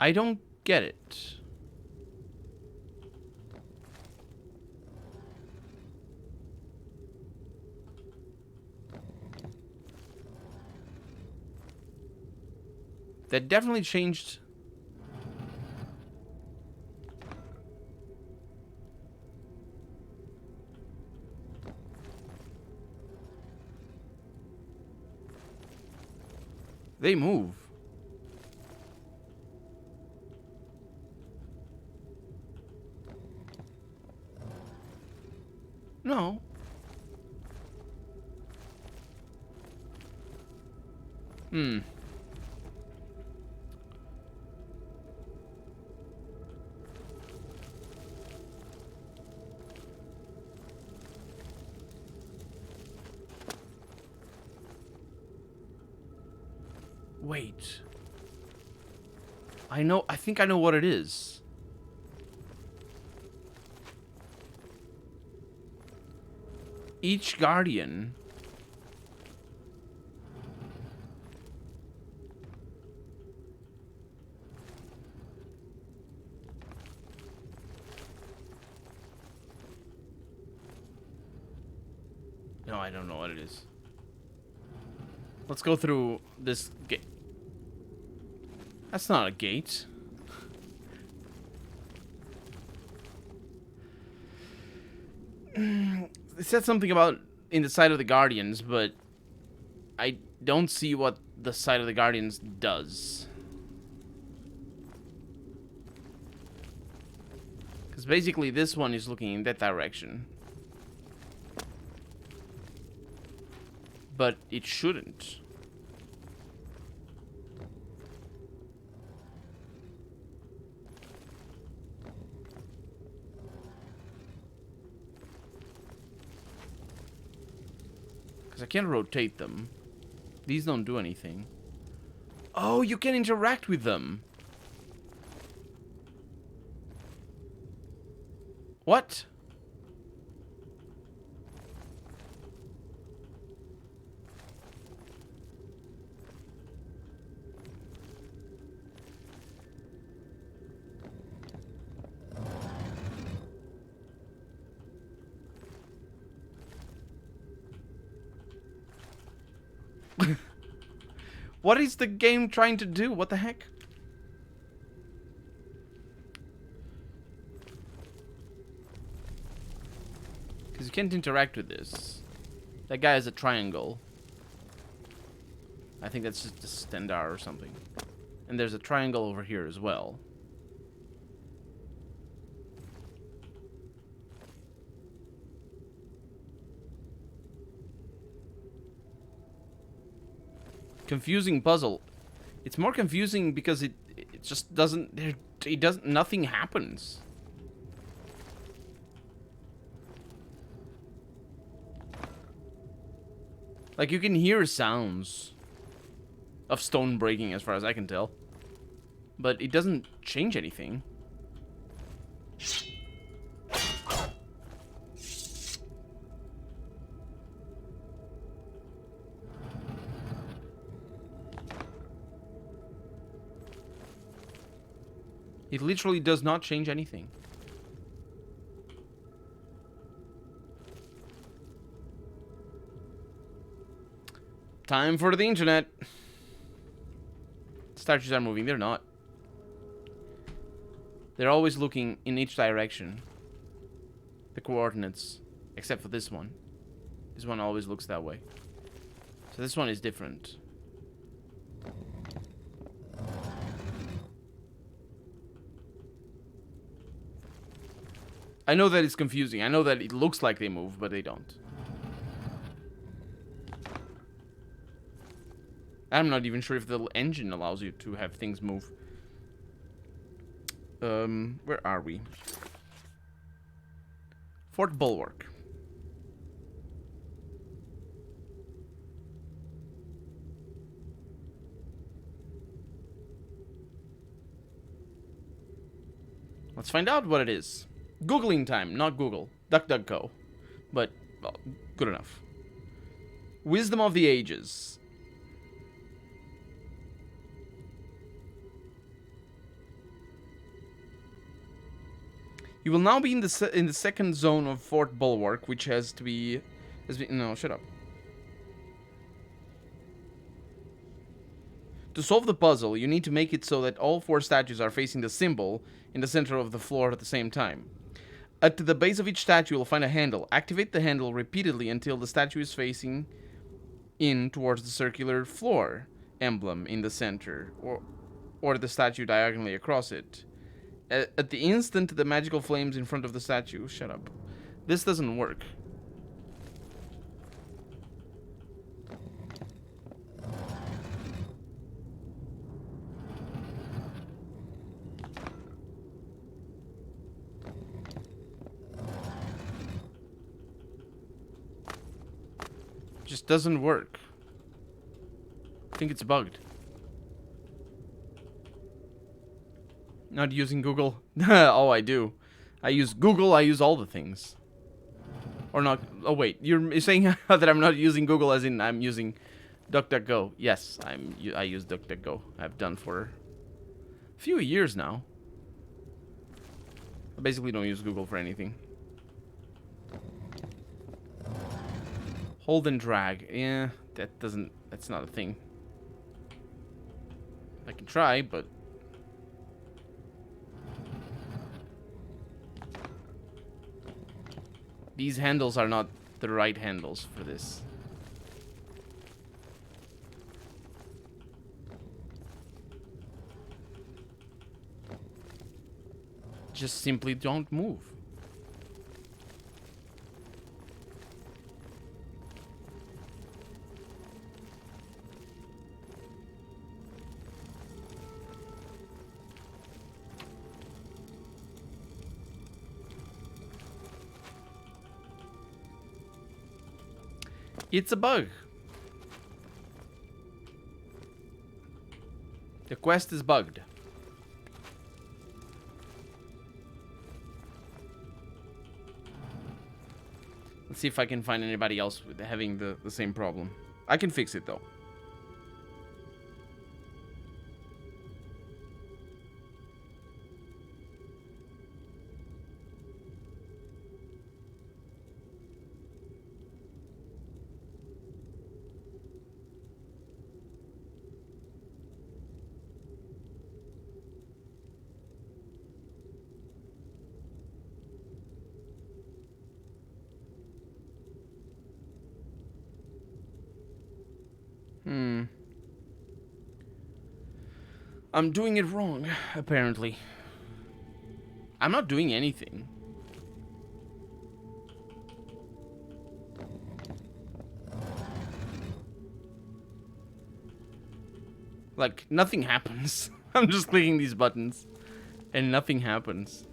I don't get it. That definitely changed. They move. No. Wait. I think I know what it is. Each guardian No, I don't know what it is. Let's go through this gate. That's not a gate. It said something about in the side of the Guardians, but I don't see what the side of the Guardians does. Because basically this one is looking in that direction. But it shouldn't. I can't rotate them. These don't do anything. Oh, you can interact with them. What? What is the game trying to do? What the heck? Because you can't interact with this. That guy has a triangle. I think that's just a Stendar or something. And there's a triangle over here as well. Confusing puzzle. It's more confusing because it just doesn't, it doesn't, nothing happens. Like, you can hear sounds of stone breaking as far as I can tell, but it doesn't change anything. It literally does not change anything. Time for the internet. Statues are moving. They're not. They're always looking in each direction. The coordinates. Except for this one. This one always looks that way. So this one is different. I know that it's confusing. I know that it looks like they move, but they don't. I'm not even sure if the engine allows you to have things move. Where are we? Fort Bulwark. Let's find out what it is. Googling time, not Google. DuckDuckGo. But, well, good enough. Wisdom of the Ages. You will now be in the second zone of Fort Bulwark, which has been no, shut up. To solve the puzzle, you need to make it so that all 4 statues are facing the symbol in the center of the floor at the same time. At the base of each statue, you'll find a handle. Activate the handle repeatedly until the statue is facing in towards the circular floor emblem in the center, or the statue diagonally across it. At the instant, the magical flames in front of the statue... Shut up. This doesn't work. Just doesn't work. I think it's bugged. Not using Google. Oh, I do. I use Google. I use all the things. Or not. Oh, wait. You're saying that I'm not using Google as in I'm using DuckDuckGo. Yes, I use DuckDuckGo. I've done for a few years now. I basically don't use Google for anything. Hold and drag. Yeah, that's not a thing. I can try, but... These handles are not the right handles for this. Just simply don't move. It's a bug. The quest is bugged. Let's see if I can find anybody else with having the same problem. I can fix it, though. I'm doing it wrong, apparently. I'm not doing anything. Like, nothing happens. I'm just clicking these buttons, and nothing happens.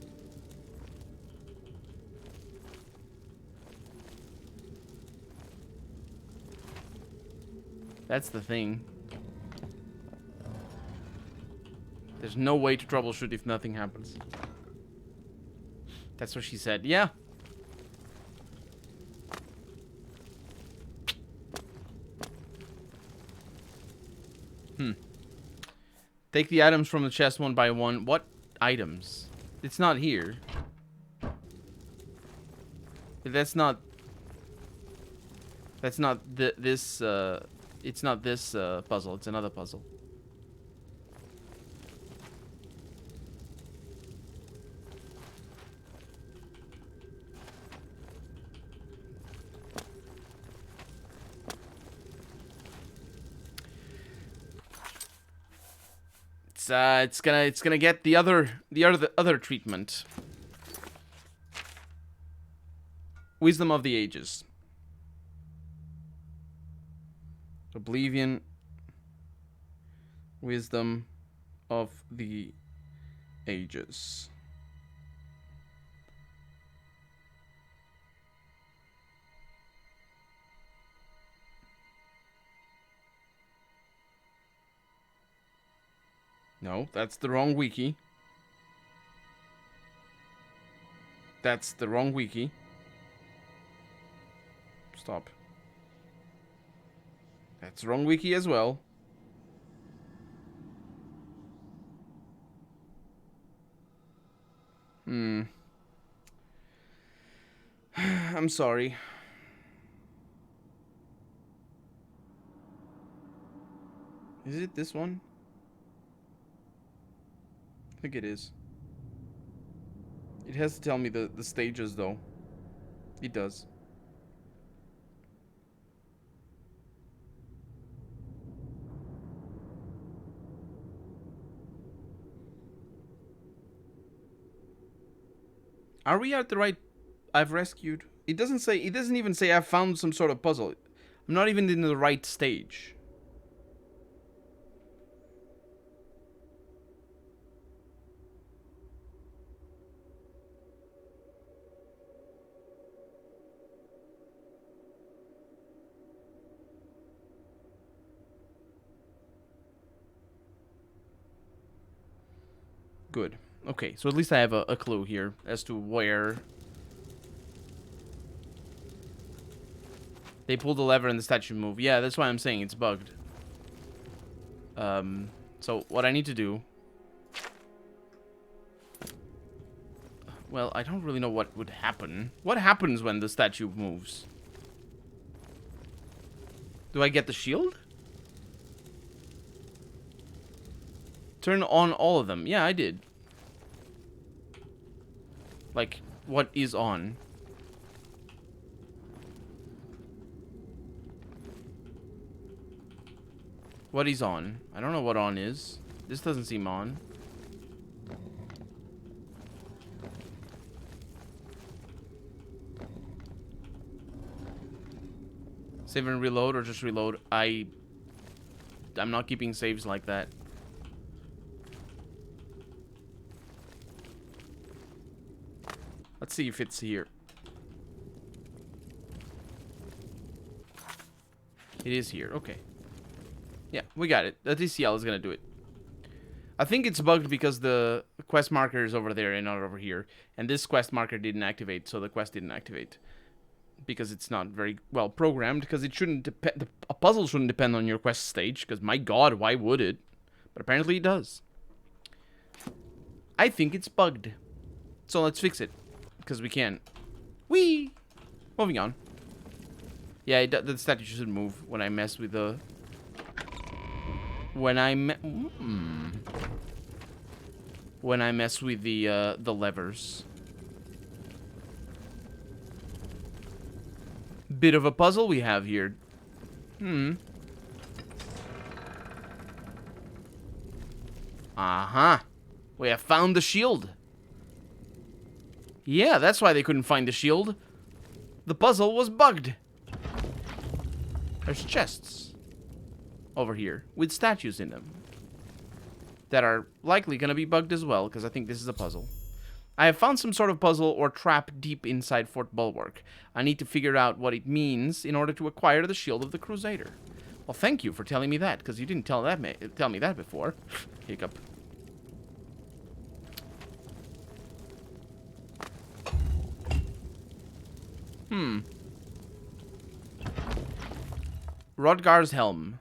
That's the thing. There's no way to troubleshoot if nothing happens. That's what she said. Yeah. Take the items from the chest one by one. What items? It's not here. That's not this, it's not this puzzle. It's another puzzle. It's gonna get the other treatment. Wisdom of the Ages. Oblivion. Wisdom of the Ages. No, that's the wrong wiki. That's the wrong wiki. Stop. That's the wrong wiki as well. I'm sorry. Is it this one? I think it is. It has to tell me the stages, though. It does. Are we at the right... I've rescued... It doesn't say... It doesn't even say I've found some sort of puzzle. I'm not even in the right stage. Good. Okay, so at least I have a clue here as to where they pulled the lever and the statue moved. Yeah, that's why I'm saying it's bugged. So what I need to do... Well, I don't really know what would happen. What happens when the statue moves? Do I get the shield? Turn on all of them. Yeah, I did. Like, what is on? What is on? I don't know what on is. This doesn't seem on. Save and reload or just reload? I'm not keeping saves like that. Let's see if it's here. It is here. Okay. Yeah, we got it. The TCL is gonna do it. I think it's bugged because the quest marker is over there and not over here. And this quest marker didn't activate, so the quest didn't activate. because it's not very well programmed, because it shouldn't depend, a puzzle shouldn't depend on your quest stage, because my god, why would it? But apparently it does. I think it's bugged. So let's fix it, because we can. Whee! Moving on. Yeah, the statue should move when I mess with the... When I mess with the levers. Bit of a puzzle we have here. Uh-huh. We have found the shield. Yeah, that's why they couldn't find the shield. The puzzle was bugged. There's chests over here with statues in them that are likely going to be bugged as well, because I think this is a puzzle. I have found some sort of puzzle or trap deep inside Fort Bulwark. I need to figure out what it means in order to acquire the Shield of the Crusader. Well, thank you for telling me that, because you didn't tell me that before. Hiccup. Rodgar's helm.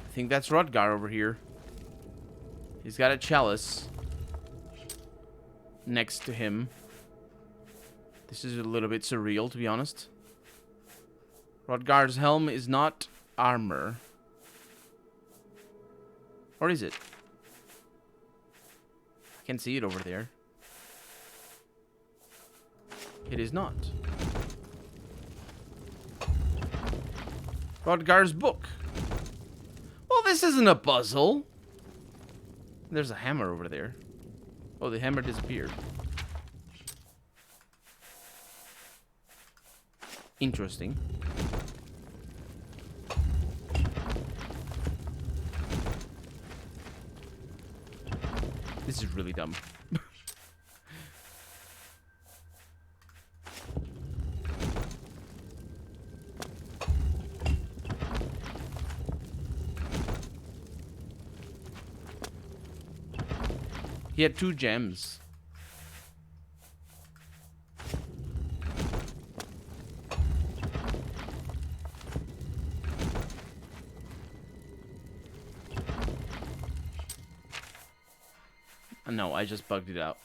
I think that's Rodgar over here. He's got a chalice next to him. This is a little bit surreal, to be honest. Rodgar's helm is not armor. Or is it? I can see it over there. It is not. Rodgar's book. Well, this isn't a puzzle. There's a hammer over there. Oh, the hammer disappeared. Interesting. This is really dumb. He had 2 gems. No, I just bugged it out.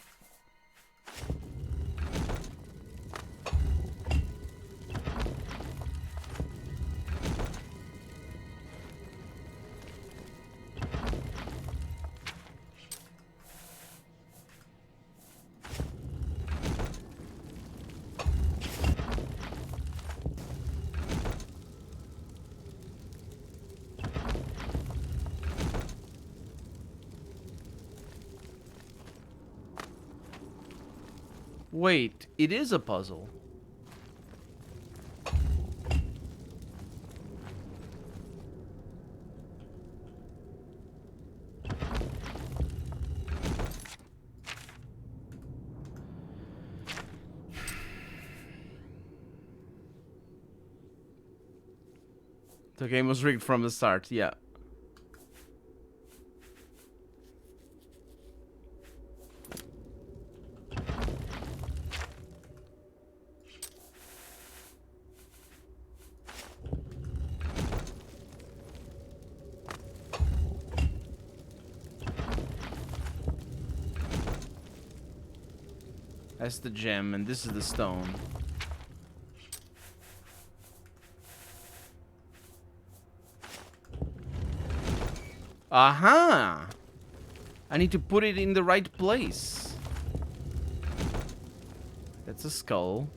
Wait, it is a puzzle. The game was rigged from the start, yeah. That's the gem, and this is the stone. Aha! I need to put it in the right place. That's a skull.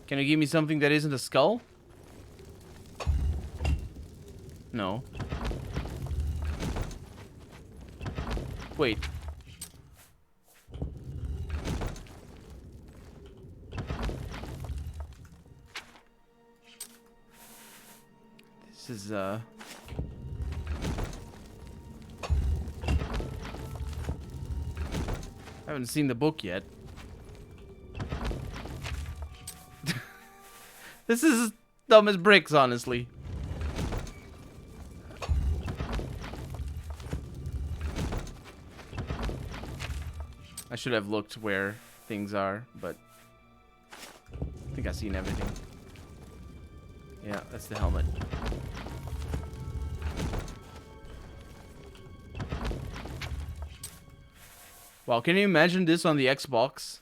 Can you give me something that isn't a skull? No. Wait. This is, I haven't seen the book yet. This is as dumb as bricks, honestly. I should have looked where things are, but I think I've seen everything. Yeah, that's the helmet. Wow, can you imagine this on the Xbox?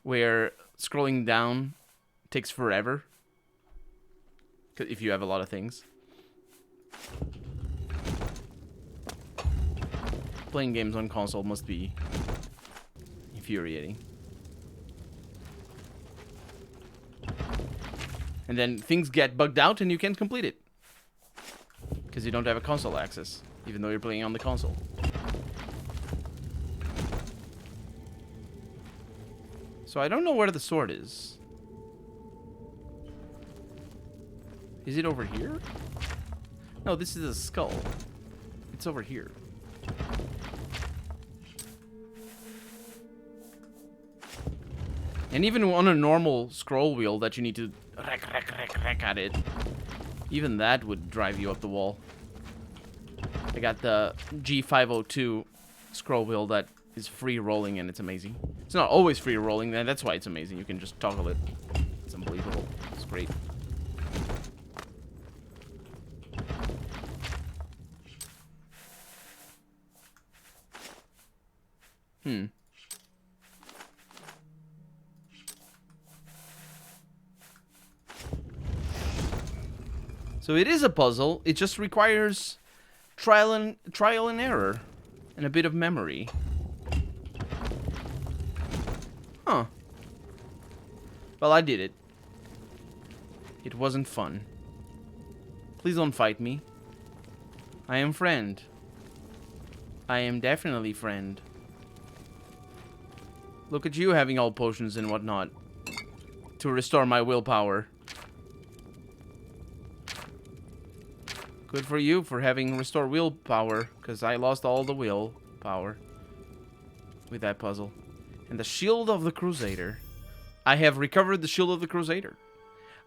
Where scrolling down takes forever? If you have a lot of things. Playing games on console must be infuriating. And then things get bugged out and you can't complete it. Because you don't have a console access, even though you're playing on the console. So I don't know where the sword is. Is it over here? No, this is a skull. It's over here. And even on a normal scroll wheel that you need to rec at it, even that would drive you up the wall. I got the G502 scroll wheel that is free rolling and it's amazing. It's not always free rolling, and that's why it's amazing. You can just toggle it. It's unbelievable. It's great. So it is a puzzle. It just requires trial and error and a bit of memory. Huh. Well, I did it. It wasn't fun. Please don't fight me. I am friend. I am definitely friend. Look at you having all potions and whatnot to restore my willpower. Good for you for having restored willpower, because I lost all the willpower with that puzzle. And the Shield of the Crusader. I have recovered the Shield of the Crusader.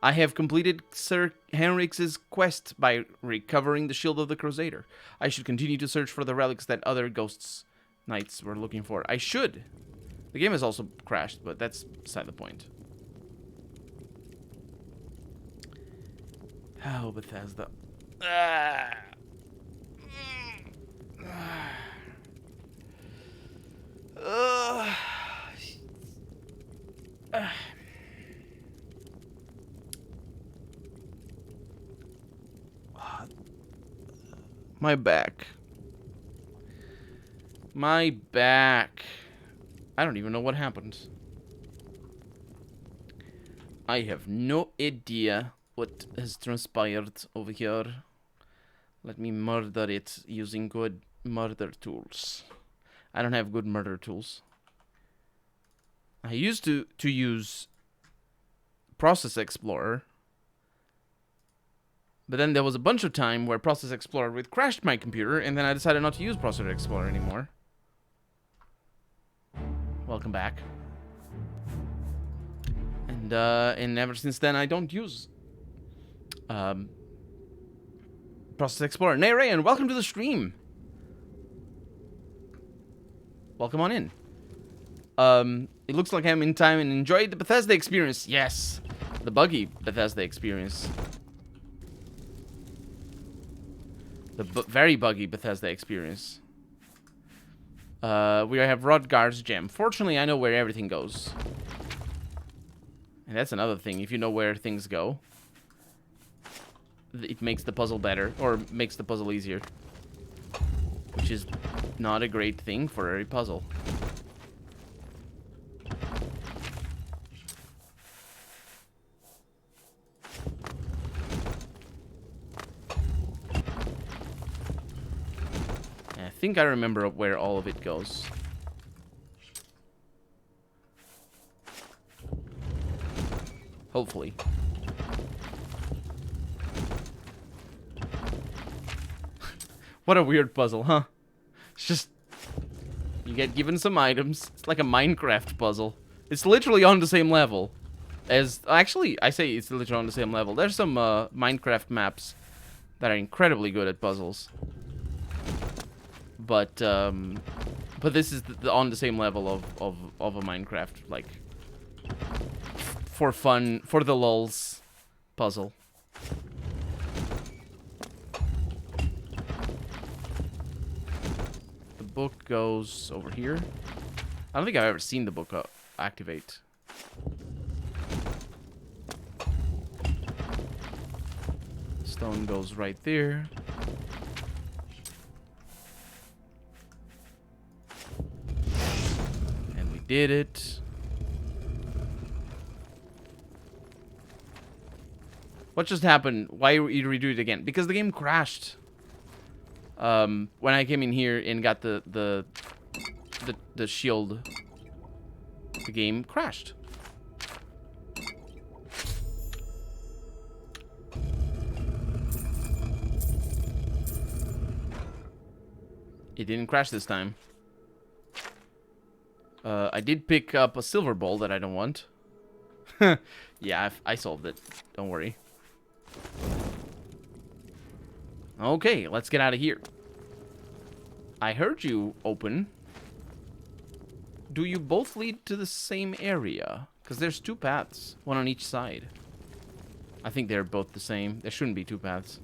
I have completed Sir Henrik's quest by recovering the Shield of the Crusader. I should continue to search for the relics that other ghosts knights were looking for. I should. The game has also crashed, but that's beside the point. Oh, Bethesda. My back. My back. I don't even know what happened. I have no idea what has transpired over here. Let me murder it using good murder tools. I don't have good murder tools. I used to use Process Explorer. But then there was a bunch of time where Process Explorer would crash my computer, and then I decided not to use Process Explorer anymore. Welcome back. And ever since then, I don't use Process Explorer. Nay, and welcome to the stream. Welcome on in. It looks like I'm in time and enjoyed the Bethesda experience. Yes, the buggy Bethesda experience. The very buggy Bethesda experience. We have Rodgar's gem. Fortunately, I know where everything goes. And that's another thing. If you know where things go, it makes the puzzle better, or makes the puzzle easier. Which is not a great thing for a puzzle. I think I remember where all of it goes. Hopefully. What a weird puzzle, huh? It's just... you get given some items. It's like a Minecraft puzzle. It's literally on the same level as... actually, I say it's literally on the same level. There's some Minecraft maps that are incredibly good at puzzles. But But this is on the same level of a Minecraft, like, for fun, for the lulz puzzle. The book goes over here. I don't think I've ever seen the book activate. Stone goes right there. And we did it. What just happened? Why you redo it again? Because the game crashed. When I came in here and got the shield, the game crashed. It didn't crash this time. I did pick up a silver bowl that I don't want. Yeah, I solved it. Don't worry. Okay, let's get out of here. I heard you open. Do you both lead to the same area? Because there's two paths, one on each side. I think they're both the same. There shouldn't be two paths.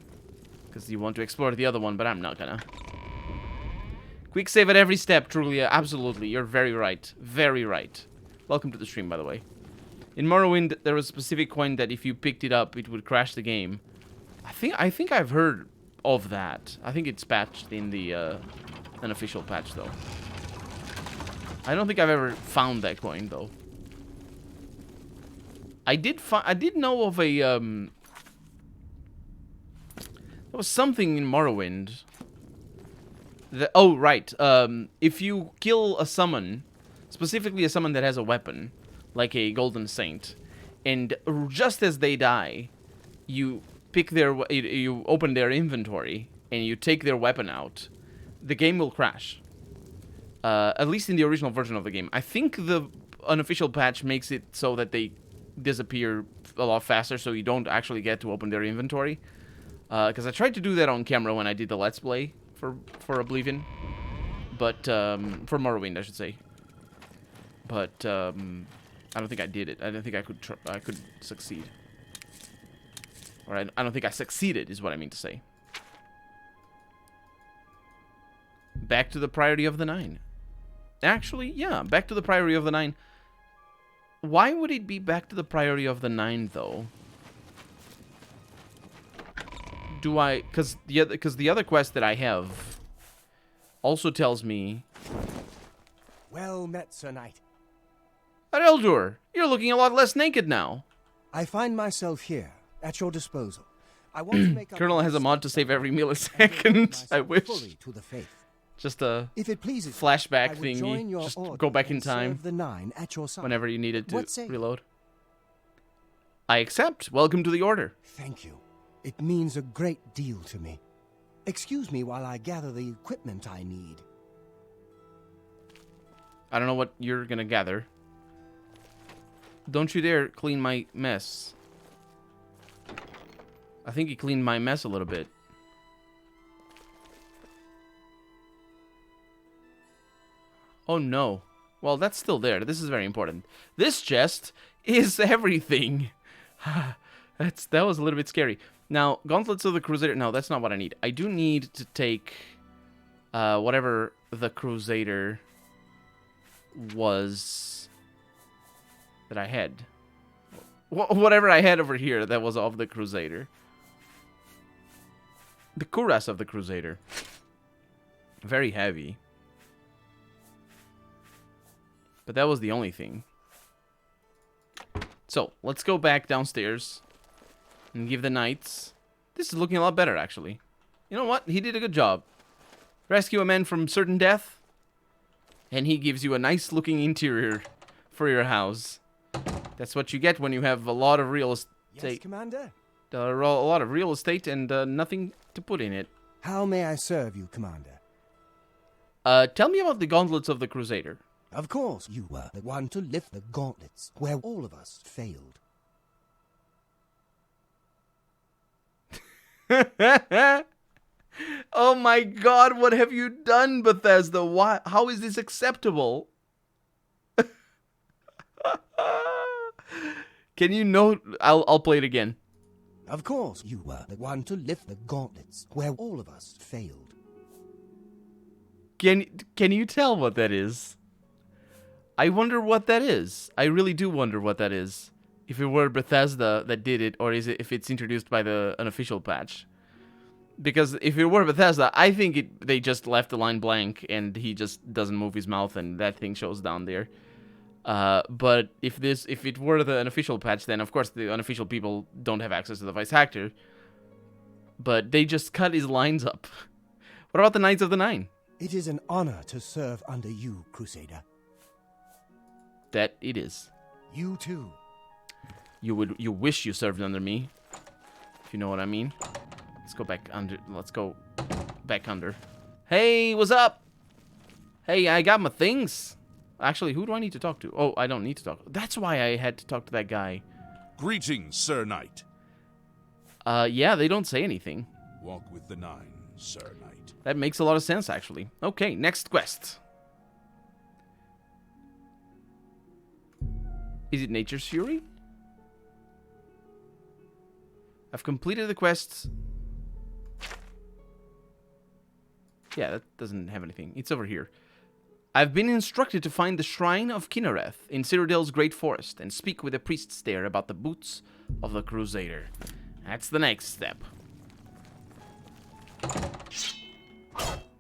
Because you want to explore the other one, but I'm not gonna. Quick save at every step, Trulia. Absolutely, you're very right. Very right. Welcome to the stream, by the way. In Morrowind, there was a specific coin that if you picked it up, it would crash the game. I think I've heard of that. I think it's patched in the unofficial patch, though. I don't think I've ever found that coin, though. I did know of a there was something in Morrowind. Oh, right. If you kill a summon, specifically a summon that has a weapon, like a Golden Saint, and just as they die, you pick you open their inventory and you take their weapon out, the game will crash. At least in the original version of the game. I think the unofficial patch makes it so that they disappear a lot faster, so you don't actually get to open their inventory. Because I tried to do that on camera when I did the Let's Play for Oblivion, but for Morrowind, I should say. But I don't think I did it. I don't think I could succeed. Or I don't think I succeeded, is what I mean to say. Back to the Priory of the Nine. Actually, yeah, back to the Priory of the Nine. Why would it be back to the Priory of the Nine, though? Because the other quest that I have also tells me... Well met, Sir Knight. Eldur, you're looking a lot less naked now. I find myself here, at your disposal. I want to make up Colonel has a mod to save every millisecond. I wish. Fully to the faith. Just a if it pleases flashback you, thingy. Just go back in time the nine at your side. Whenever you needed to reload. I accept. Welcome to the Order. Thank you. It means a great deal to me. Excuse me while I gather the equipment I need. I don't know what you're gonna gather. Don't you dare clean my mess. I think you cleaned my mess a little bit. Oh no. Well, that's still there. This is very important. This chest is everything. That was a little bit scary. Now, Gauntlets of the Crusader. No, that's not what I need. I do need to take whatever the Crusader was that I had. Whatever I had over here that was of the Crusader. The Cuirass of the Crusader. Very heavy. But that was the only thing. So, let's go back downstairs and give the knights... This is looking a lot better, actually. You know what? He did a good job. Rescue a man from certain death, and he gives you a nice-looking interior for your house. That's what you get when you have a lot of real estate. Yes, Commander? A lot of real estate and nothing to put in it. How may I serve you, Commander? Tell me about the Gauntlets of the Crusader. Of course, you were the one to lift the gauntlets, where all of us failed. Oh my god, what have you done, Bethesda? Why? How is this acceptable? Can you know? I'll play it again. Of course, you were the one to lift the gauntlets where all of us failed. Can you tell what that is? I wonder what that is. I really do wonder what that is. If it were Bethesda that did it, or is it if it's introduced by the unofficial patch? Because if it were Bethesda, I think they just left the line blank and he just doesn't move his mouth and that thing shows down there. But if it were the unofficial patch, then of course the unofficial people don't have access to the voice actor. But they just cut his lines up. What about the Knights of the Nine? It is an honor to serve under you, Crusader. That it is. You too. You wish you served under me, if you know what I mean. Let's go back under. Let's go back under. Hey, what's up? Hey, I got my things. Actually, who do I need to talk to? Oh, I don't need to talk. That's why I had to talk to that guy. Greetings, Sir Knight. Yeah, they don't say anything. Walk with the Nine, Sir Knight. That makes a lot of sense, actually. Okay, next quest. Is it Nature's Fury? I've completed the quests. Yeah, that doesn't have anything. It's over here. I've been instructed to find the Shrine of Kinnereth in Cyrodiil's Great Forest and speak with the priests there about the boots of the Crusader. That's the next step.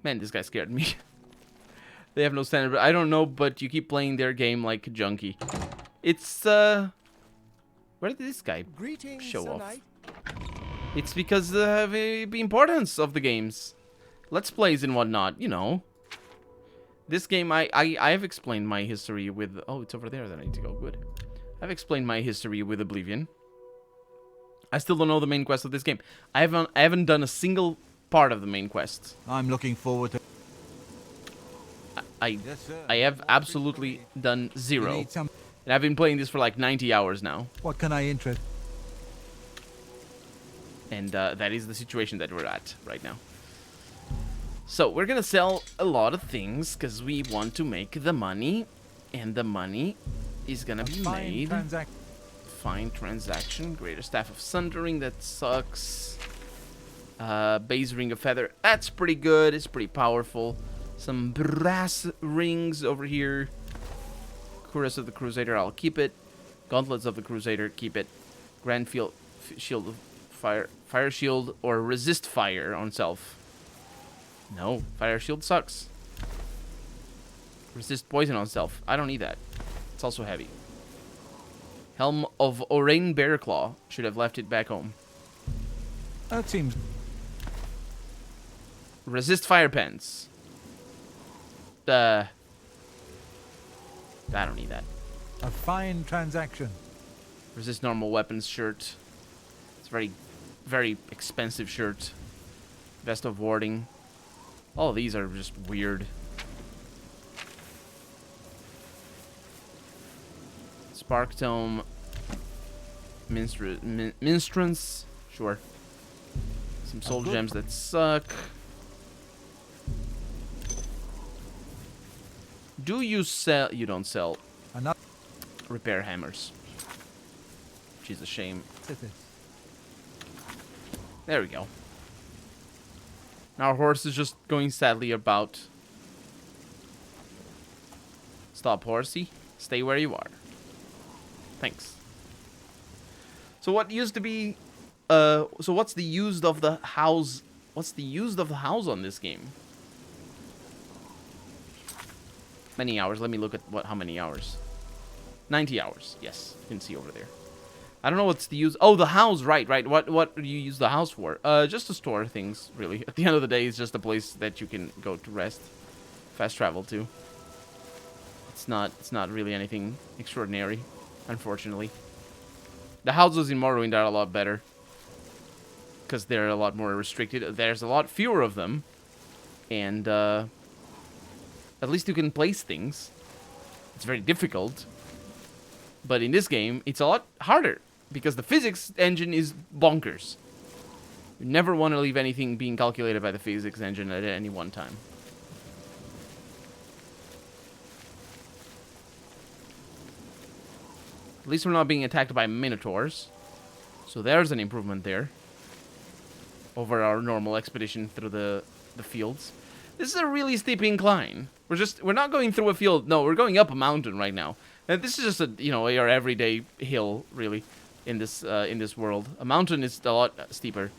Man, this guy scared me. They have no standard, but I don't know, but you keep playing their game like a junkie. It's, where did this guy show off? Knight. It's because of the importance of the games. Let's Plays and whatnot, you know. This game, I've explained my history with... Oh, it's over there that I need to go. Good. I've explained my history with Oblivion. I still don't know the main quest of this game. I haven't done a single part of the main quest. I'm looking forward to... I Yes, sir. have absolutely done You zero. need some... And I've been playing this for like 90 hours now. What can I interest? And that is the situation that we're at right now. So we're gonna sell a lot of things because we want to make the money. And the money is gonna be made. Fine transaction. Greater Staff of Sundering. That sucks. Base Ring of Feather. That's pretty good. It's pretty powerful. Some brass rings over here. Cuirass of the Crusader. I'll keep it. Gauntlets of the Crusader. Keep it. Grand Shield of Fire. Fire Shield or Resist Fire on self. No. Fire Shield sucks. Resist Poison on self. I don't need that. It's also heavy. Helm of Orain Bearclaw. Should have left it back home. That seems... Resist Fire Pens. I don't need that. a fine transaction. Resist Normal Weapons shirt. It's very, very expensive shirt. Vest of Warding. All of these are just weird. Spark Tome. Minstrance. Sure. Some soul gems that suck. Do you sell... You don't sell Another repair hammers. Which is a shame. city. There we go. Our horse is just going sadly about. Stop, horsey. Stay where you are. Thanks. So what used to be... so what's the used of the house... What's the used of the house on this game? Many hours. Let me look at how many hours. 90 hours. Yes, you can see over there. I don't know what's the use. Oh, the house. Right. What do you use the house for? Just to store things, really. At the end of the day, it's just a place that you can go to rest. Fast travel to. It's not really anything extraordinary, unfortunately. The houses in Morrowind are a lot better. Because they're a lot more restricted. There's a lot fewer of them. And, at least you can place things. It's very difficult. But in this game, it's a lot harder. Because the physics engine is bonkers. You never want to leave anything being calculated by the physics engine at any one time. At least we're not being attacked by minotaurs. So there's an improvement there. Over our normal expedition through the fields. This is a really steep incline. We're not going through a field. No, we're going up a mountain right now. And this is just a, you know, your everyday hill, really, in this world. A mountain is a lot steeper.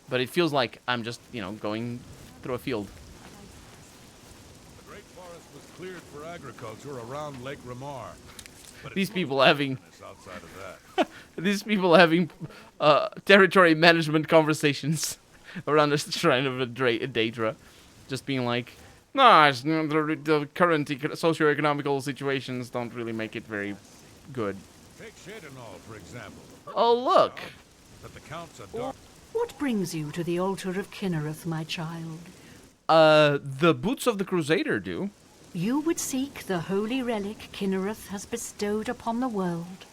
But it feels like I'm just, you know, going through a field. The Great Forest was cleared for agriculture around Lake Ramar. But These people having outside of that. these people having territory management conversations around the shrine of a Daedra, just being like, "No, the current socioeconomical situations don't really make it very good." Take Shadenall, for example. Oh look, That the counts are dark. What brings you to the altar of Kinnereth, my child? the boots of the Crusader do. You would seek the holy relic Kinnereth has bestowed upon the world.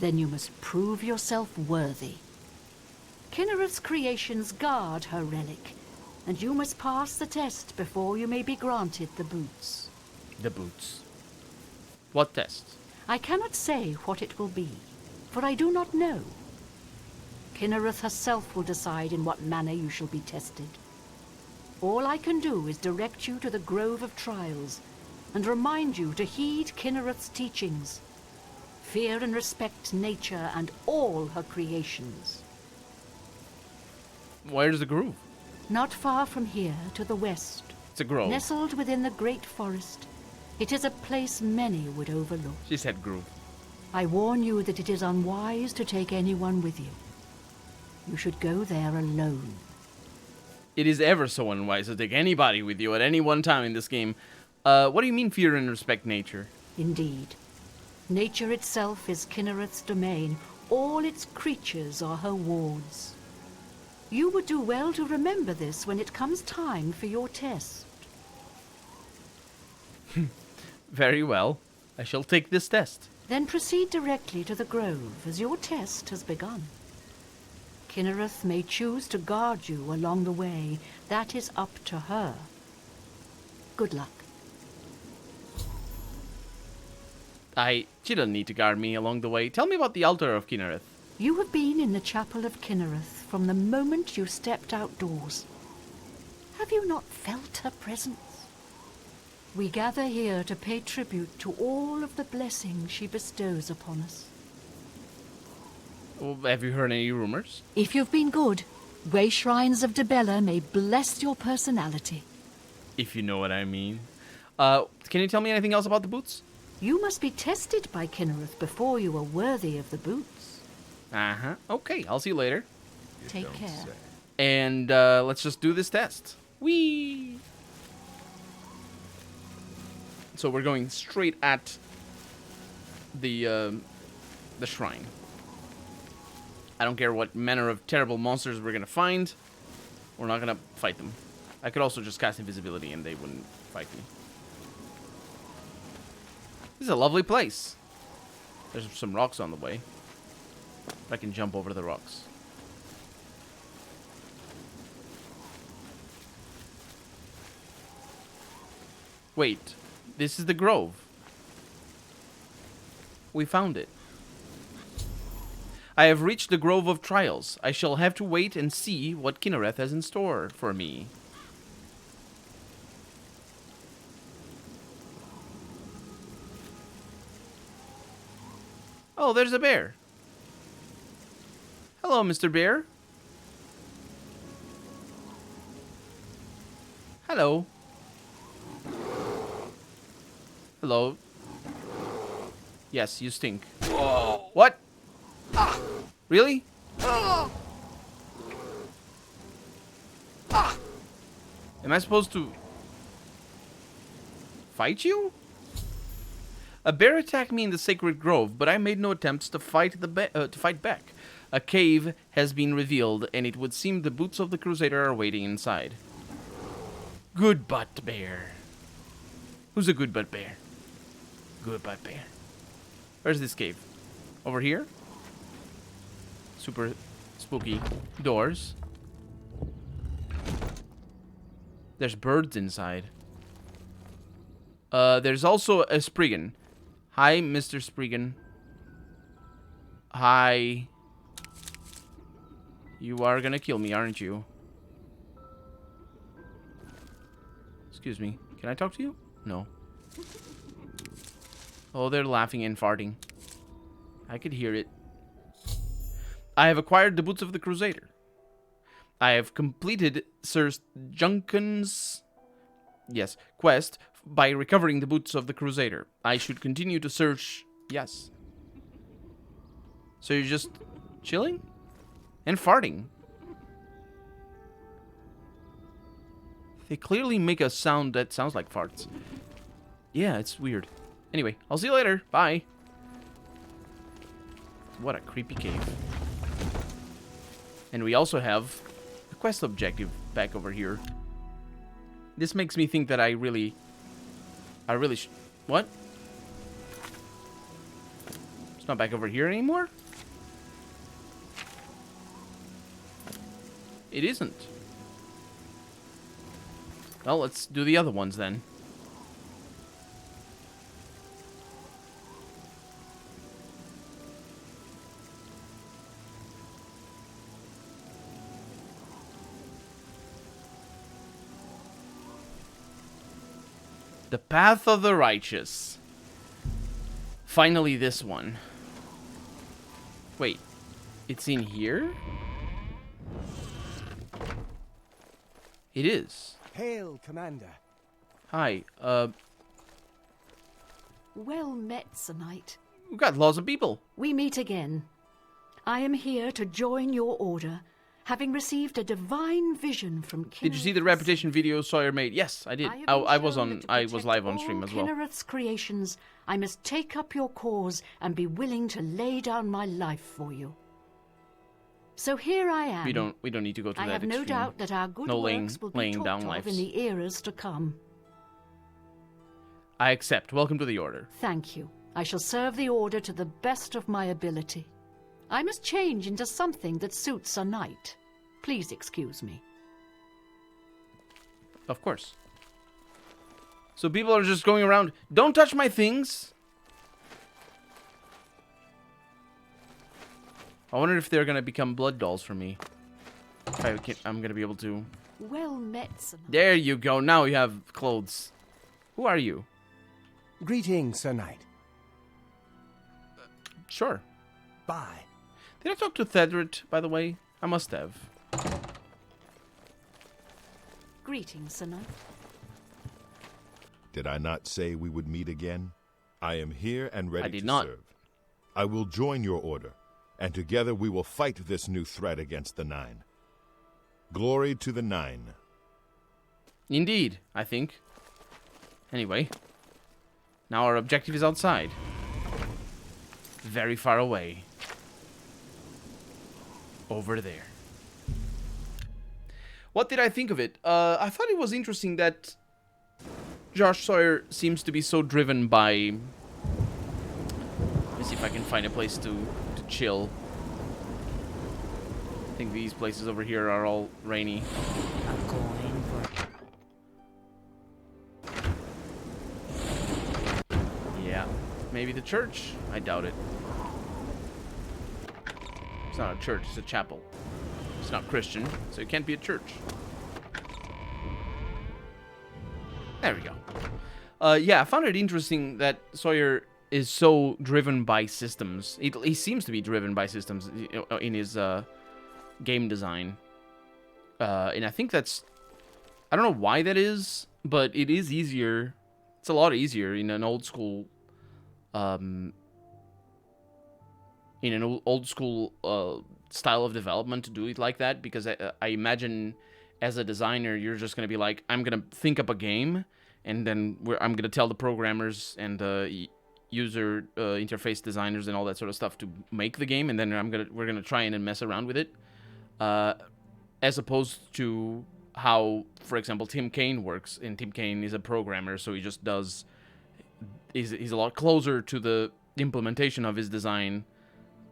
Then you must prove yourself worthy. Kinnereth's creations guard her relic, and you must pass the test before you may be granted the boots. The boots. What test? I cannot say what it will be, for I do not know. Kinnereth herself will decide in what manner you shall be tested. All I can do is direct you to the Grove of Trials, and remind you to heed Kinnereth's teachings. Fear and respect nature and all her creations. Where's the grove? Not far from here, to the west, It's a grove. nestled within the great forest, it is a place many would overlook. She said grove. I warn you that it is unwise to take anyone with you. You should go there alone. It is ever so unwise to take anybody with you at any one time in this game. What do you mean fear and respect nature? Indeed. Nature itself is Kinnereth's domain. All its creatures are her wards. You would do well to remember this when it comes time for your test. Very well. I shall take this test. Then proceed directly to the grove, as your test has begun. Kinnereth may choose to guard you along the way. That is up to her. Good luck. She doesn't need to guard me along the way. Tell me about the altar of Kinnereth. You have been in the chapel of Kinnereth from the moment you stepped outdoors. Have you not felt her presence? We gather here to pay tribute to all of the blessings she bestows upon us. Well, have you heard any rumors? If you've been good, Way Shrines of Debella may bless your personality. If you know what I mean. Can you tell me anything else about the boots? You must be tested by Kinnereth before you are worthy of the boots. Uh-huh. Okay, I'll see you later. Take care. And let's just do this test. Whee! So we're going straight at the shrine. I don't care what manner of terrible monsters we're gonna find. We're not gonna fight them. I could also just cast invisibility and they wouldn't fight me. This is a lovely place. There's some rocks on the way. I can jump over the rocks. Wait, this is the grove. We found it. I have reached the Grove of Trials. I shall have to wait and see what Kinnereth has in store for me. Oh, there's a bear. Hello, Mr. Bear. Hello. Hello. Yes, you stink. Whoa. What? Really? Am I supposed to fight you? A bear attacked me in the sacred grove, but I made no attempts to fight back. A cave has been revealed, and it would seem the boots of the Crusader are waiting inside. Good butt bear. Who's a good butt bear? Good butt bear. Where's this cave? Over here? super spooky doors. There's birds inside. There's also a Spriggan. Hi, Mr. Spriggan. Hi. You are gonna kill me, aren't you? Excuse me. Can I talk to you? No. Oh, they're laughing and farting. I could hear it. I have acquired the boots of the Crusader. I have completed Sir Junken's quest by recovering the boots of the Crusader. I should continue to search. Yes. So you're just chilling? And farting. They clearly make a sound that sounds like farts. Yeah, it's weird. Anyway, I'll see you later. Bye. What a creepy cave. And we also have a quest objective back over here. This makes me think that I really what? It's not back over here anymore? It isn't. Well, let's do the other ones then. The Path of the Righteous. Finally, this one. Wait, it's in here? It is. Hail, Commander. Hi, Well met, Sir Knight. we've got lots of people. We meet again. I am here to join your order, having received a divine vision from Kinnereth. Did you see the reputation video Sawyer made? Yes, I did. I was live on stream as well. Kinnereth's creations, I must take up your cause and be willing to lay down my life for you. So here I am. We don't need to go to that I have no extreme. doubt that our good No works will be laying talked down of lives. in the eras to come. I accept. Welcome to the order. Thank you. I shall serve the order to the best of my ability. I must change into something that suits a knight. Please excuse me. Of course. So people are just going around, don't touch my things. I wonder if they're going to become blood dolls for me. If I'm going to be able to. Well met, Sir Knight. There you go. Now you have clothes. Who are you? Greetings, Sir Knight. Sure. Bye. Did I talk to Thedred, by the way? I must have. Greetings, Sir Knight. Did I not say we would meet again? I am here and ready I did to not. serve. I will join your order, and together we will fight this new threat against the Nine. Glory to the Nine. Indeed, I think. Anyway. Now our objective is outside. Very far away. Over there. What did I think of it? I thought it was interesting that Josh Sawyer seems to be so driven by... Let me see if I can find a place to chill. I think these places over here are all rainy. I'm going for... Yeah. Maybe the church? I doubt it. It's not a church, it's a chapel. It's not Christian, so it can't be a church. There we go. Yeah, I found it interesting that Sawyer is so driven by systems. He seems to be driven by systems in his game design. And I think that's... I don't know why that is, but it is easier. It's a lot easier in an old school... style of development to do it like that, because I imagine as a designer you're just gonna be like, I'm gonna think up a game, and then I'm gonna tell the programmers and user interface designers and all that sort of stuff to make the game, and then we're gonna try and mess around with it, as opposed to how, for example, Tim Kaine works. And Tim Kaine is a programmer, so he just does. He's a lot closer to the implementation of his design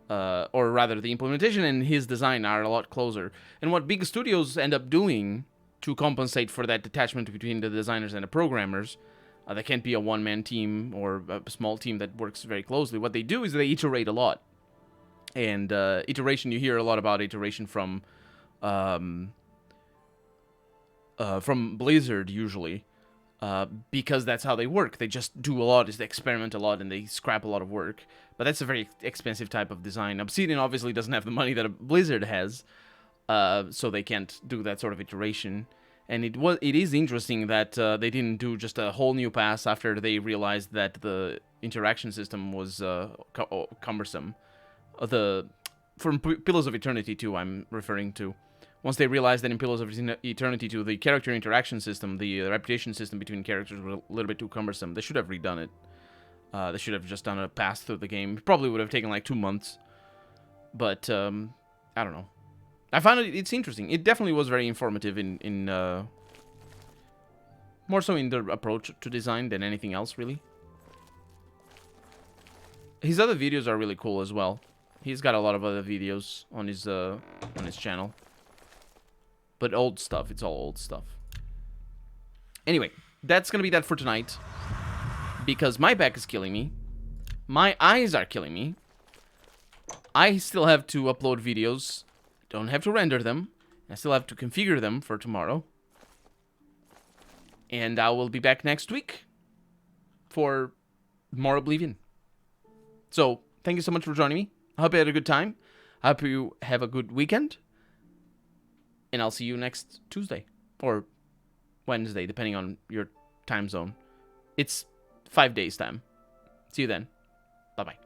or rather the implementation and his design are a lot closer. And what big studios end up doing to compensate for that detachment between the designers and the programmers, that can't be a one-man team or a small team that works very closely. What they do is they iterate a lot. And iteration, you hear a lot about iteration from Blizzard usually, because that's how they work. They just do a lot, they experiment a lot, and they scrap a lot of work. But that's a very expensive type of design. Obsidian obviously doesn't have the money that a Blizzard has, so they can't do that sort of iteration. And it is interesting that they didn't do just a whole new pass after they realized that the interaction system was cumbersome. From Pillars of Eternity 2, I'm referring to. Once they realized that in Pillars of Eternity 2, the character interaction system, the reputation system between characters was a little bit too cumbersome. They should have redone it. They should have just done a pass through the game. It probably would have taken like 2 months. But, I don't know. I found it's interesting. It definitely was very informative in more so in the approach to design than anything else, really. His other videos are really cool as well. He's got a lot of other videos on his channel. But old stuff. It's all old stuff. Anyway, that's gonna be that for tonight. Because my back is killing me. My eyes are killing me. I still have to upload videos. Don't have to render them. I still have to configure them for tomorrow. And I will be back next week for more Oblivion. So, thank you so much for joining me. I hope you had a good time. I hope you have a good weekend. And I'll see you next Tuesday. Or Wednesday, depending on your time zone. It's 5 days time. See you then. Bye-bye.